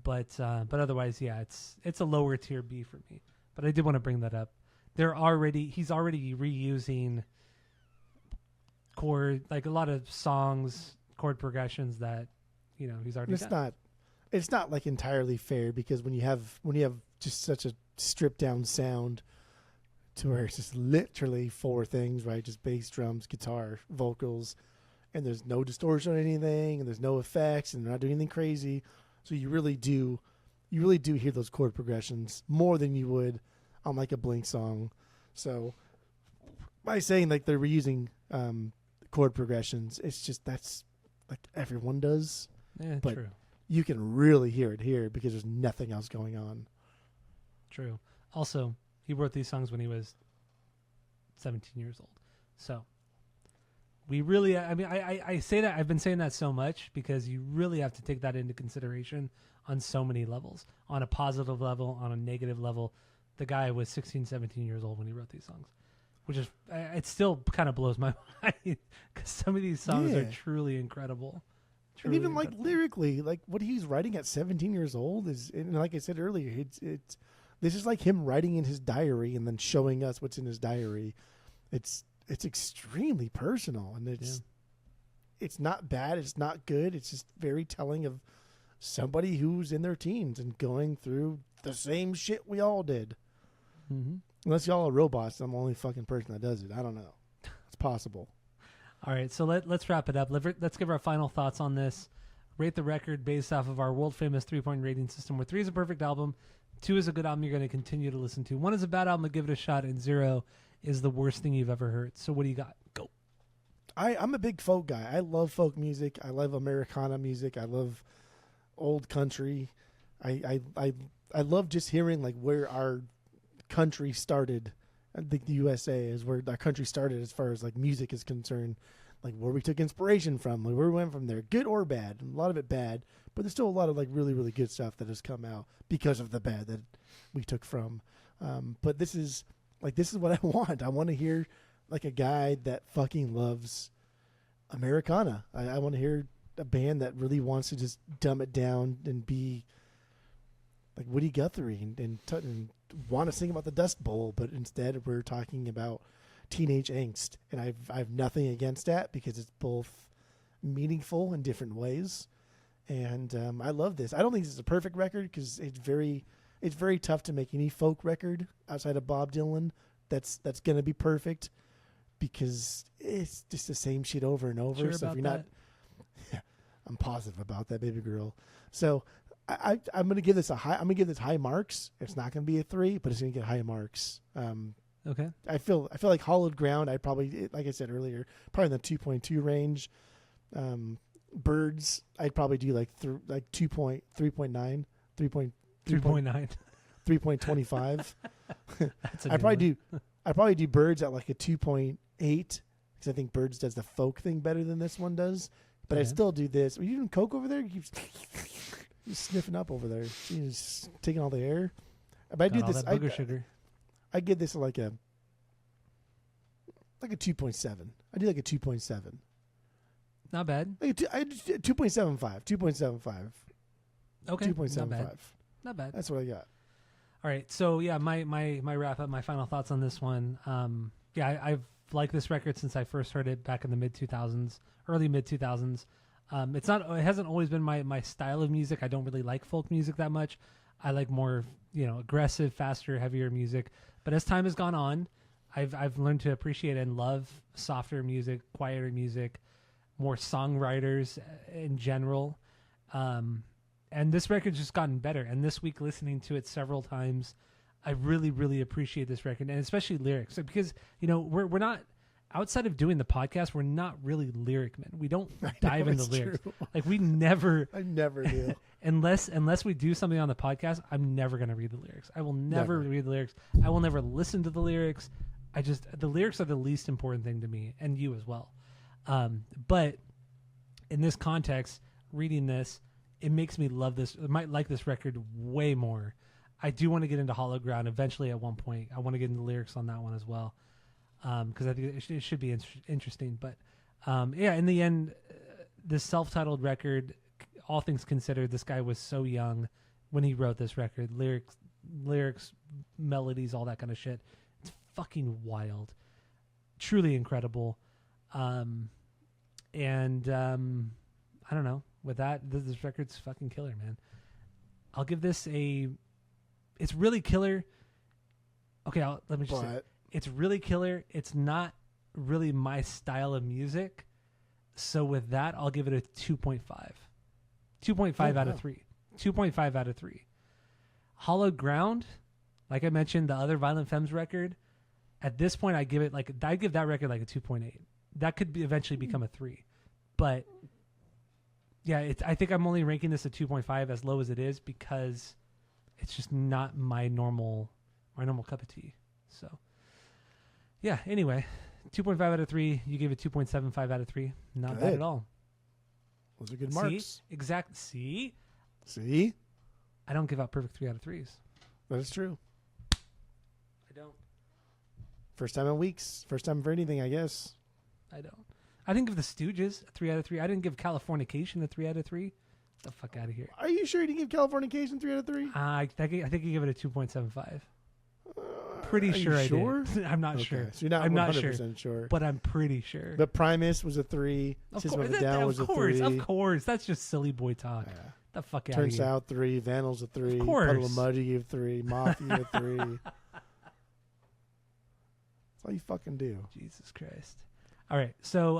Speaker 1: But otherwise, yeah, it's a lower tier B for me. But I did want to bring that up. he's already reusing chord, like a lot of songs, chord progressions that he's already done.
Speaker 2: It's not like entirely fair, because when you have just such a stripped down sound to where it's just literally four things, right? Just bass, drums, guitar, vocals, and there's no distortion on anything, and there's no effects, and they're not doing anything crazy. So you really do hear those chord progressions more than you would on like a Blink song. So by saying like they're reusing chord progressions, it's just that's like everyone does.
Speaker 1: Yeah,
Speaker 2: but
Speaker 1: true.
Speaker 2: You can really hear it here because there's nothing else going on.
Speaker 1: True. Also, he wrote these songs when he was 17 years old. So we really, I say that, I've been saying that so much because you really have to take that into consideration on so many levels. On a positive level, on a negative level. The guy was 16, 17 years old when he wrote these songs, which is, it still kind of blows my mind because some of these songs are truly incredible.
Speaker 2: And even like lyrically, like what he's writing at 17 years old is, and like I said earlier, it's this is like him writing in his diary and then showing us what's in his diary. It's extremely personal, and it's not bad, it's not good. It's just very telling of somebody who's in their teens and going through the same shit we all did.
Speaker 1: Mm-hmm.
Speaker 2: Unless y'all are robots, I'm the only fucking person that does it. I don't know. It's possible.
Speaker 1: All right, so let's wrap it up. Let's give our final thoughts on this. Rate the record based off of our world-famous 3-point rating system, where 3 is a perfect album, 2 is a good album you're going to continue to listen to, 1 is a bad album to give it a shot, and 0 is the worst thing you've ever heard. So what do you got? Go.
Speaker 2: I'm a big folk guy. I love folk music. I love Americana music. I love old country. I love just hearing like where our country started. I think the USA is where our country started as far as like music is concerned, like where we took inspiration from, like where we went from there, good or bad. A lot of it bad, but there's still a lot of like really, really good stuff that has come out because of the bad that we took from. But this is what I want. I want to hear like a guy that fucking loves Americana. I want to hear a band that really wants to just dumb it down and be like Woody Guthrie and want to sing about the Dust Bowl, but instead we're talking about teenage angst, and I've nothing against that because it's both meaningful in different ways, and I love this. I don't think this is a perfect record because it's very tough to make any folk record outside of Bob Dylan that's going to be perfect, because it's just the same shit over and over.
Speaker 1: Sure,
Speaker 2: so
Speaker 1: about
Speaker 2: if you're not, I'm positive about that, baby girl. So I'm going to give this I'm going to give this high marks. It's not going to be a 3, but it's going to get high marks.
Speaker 1: Okay.
Speaker 2: I feel like Hollowed Ground, I'd probably, like I said earlier, probably in the 2.2 range. Birds, I'd probably do like 3.9, 3.9, 3.25. I'd probably do Birds at like a 2.8, because I think Birds does the folk thing better than this one does. But I'd still do this. Are you doing coke over there? You keep sniffing up over there. You're just taking all the air. But I do this.
Speaker 1: Booger sugar.
Speaker 2: I give this like a 2.7. I do like a 2.7.
Speaker 1: Not bad.
Speaker 2: I do 2.75. 2.75.
Speaker 1: Okay.
Speaker 2: 2.75.
Speaker 1: Not bad.
Speaker 2: That's what I got.
Speaker 1: All right. So yeah, my wrap up, my final thoughts on this one. I've liked this record since I first heard it back in the early mid 2000s. It hasn't always been my style of music. I don't really like folk music that much. I like more, aggressive, faster, heavier music. But as time has gone on, I've learned to appreciate and love softer music, quieter music, more songwriters in general. And this record's just gotten better. And this week, listening to it several times, I really, really appreciate this record, and especially lyrics, because we're not, outside of doing the podcast, we're not really lyric men. We don't dive into lyrics.
Speaker 2: True.
Speaker 1: Like we never.
Speaker 2: I never do.
Speaker 1: unless we do something on the podcast, I'm never going to read the lyrics. I will never read the lyrics. I will never listen to the lyrics. The lyrics are the least important thing to me, and you as well. But in this context, reading this, it makes me love this. I might like this record way more. I do want to get into Hollow Ground eventually at one point. I want to get into lyrics on that one as well, because I think it should be interesting. But in the end, this self-titled record, all things considered, this guy was so young when he wrote this record. Lyrics, melodies, all that kind of shit. It's fucking wild, truly incredible. I don't know. With that, this record's fucking killer, man. I'll give this it's really killer. Okay, let me just say, it's really killer. It's not really my style of music. So with that, I'll give it a 2.5. 2.5 out of 3. 2.5 out of 3. Hollowed Ground, like I mentioned, the other Violent Femmes record, at this point I give that record like a 2.8. That could eventually become a 3. But yeah, I think I'm only ranking this a 2.5 as low as it is because it's just not my normal cup of tea. So yeah, anyway, 2.5 out of 3. You gave it 2.75 out of 3. Not bad at all.
Speaker 2: Those are good marks.
Speaker 1: See? I don't give out perfect 3 out of 3s.
Speaker 2: That is true.
Speaker 1: I don't.
Speaker 2: First time in weeks. First time for anything, I guess.
Speaker 1: I don't. I didn't give the Stooges a 3 out of 3. I didn't give Californication a 3 out of 3. Get the fuck out of here.
Speaker 2: Are you sure you didn't give Californication 3 out of 3?
Speaker 1: I think you give it a 2.75. Pretty sure I did. I'm not sure.
Speaker 2: So you're not 100% sure.
Speaker 1: But I'm pretty sure.
Speaker 2: But Primus was a 3. System of a Down was a 3.
Speaker 1: Of course. That's just silly boy talk.
Speaker 2: Yeah.
Speaker 1: The fuck out of here.
Speaker 2: Turns out 3. Vandals a 3.
Speaker 1: Of course.
Speaker 2: Puddle of Mud you gave 3. Mafia a 3. That's all you fucking do.
Speaker 1: Jesus Christ. All right. So,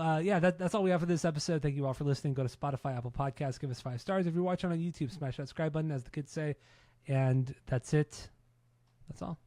Speaker 1: that's all we have for this episode. Thank you all for listening. Go to Spotify, Apple Podcasts. Give us 5 stars. If you're watching on YouTube, smash that subscribe button, as the kids say. And that's it. That's all.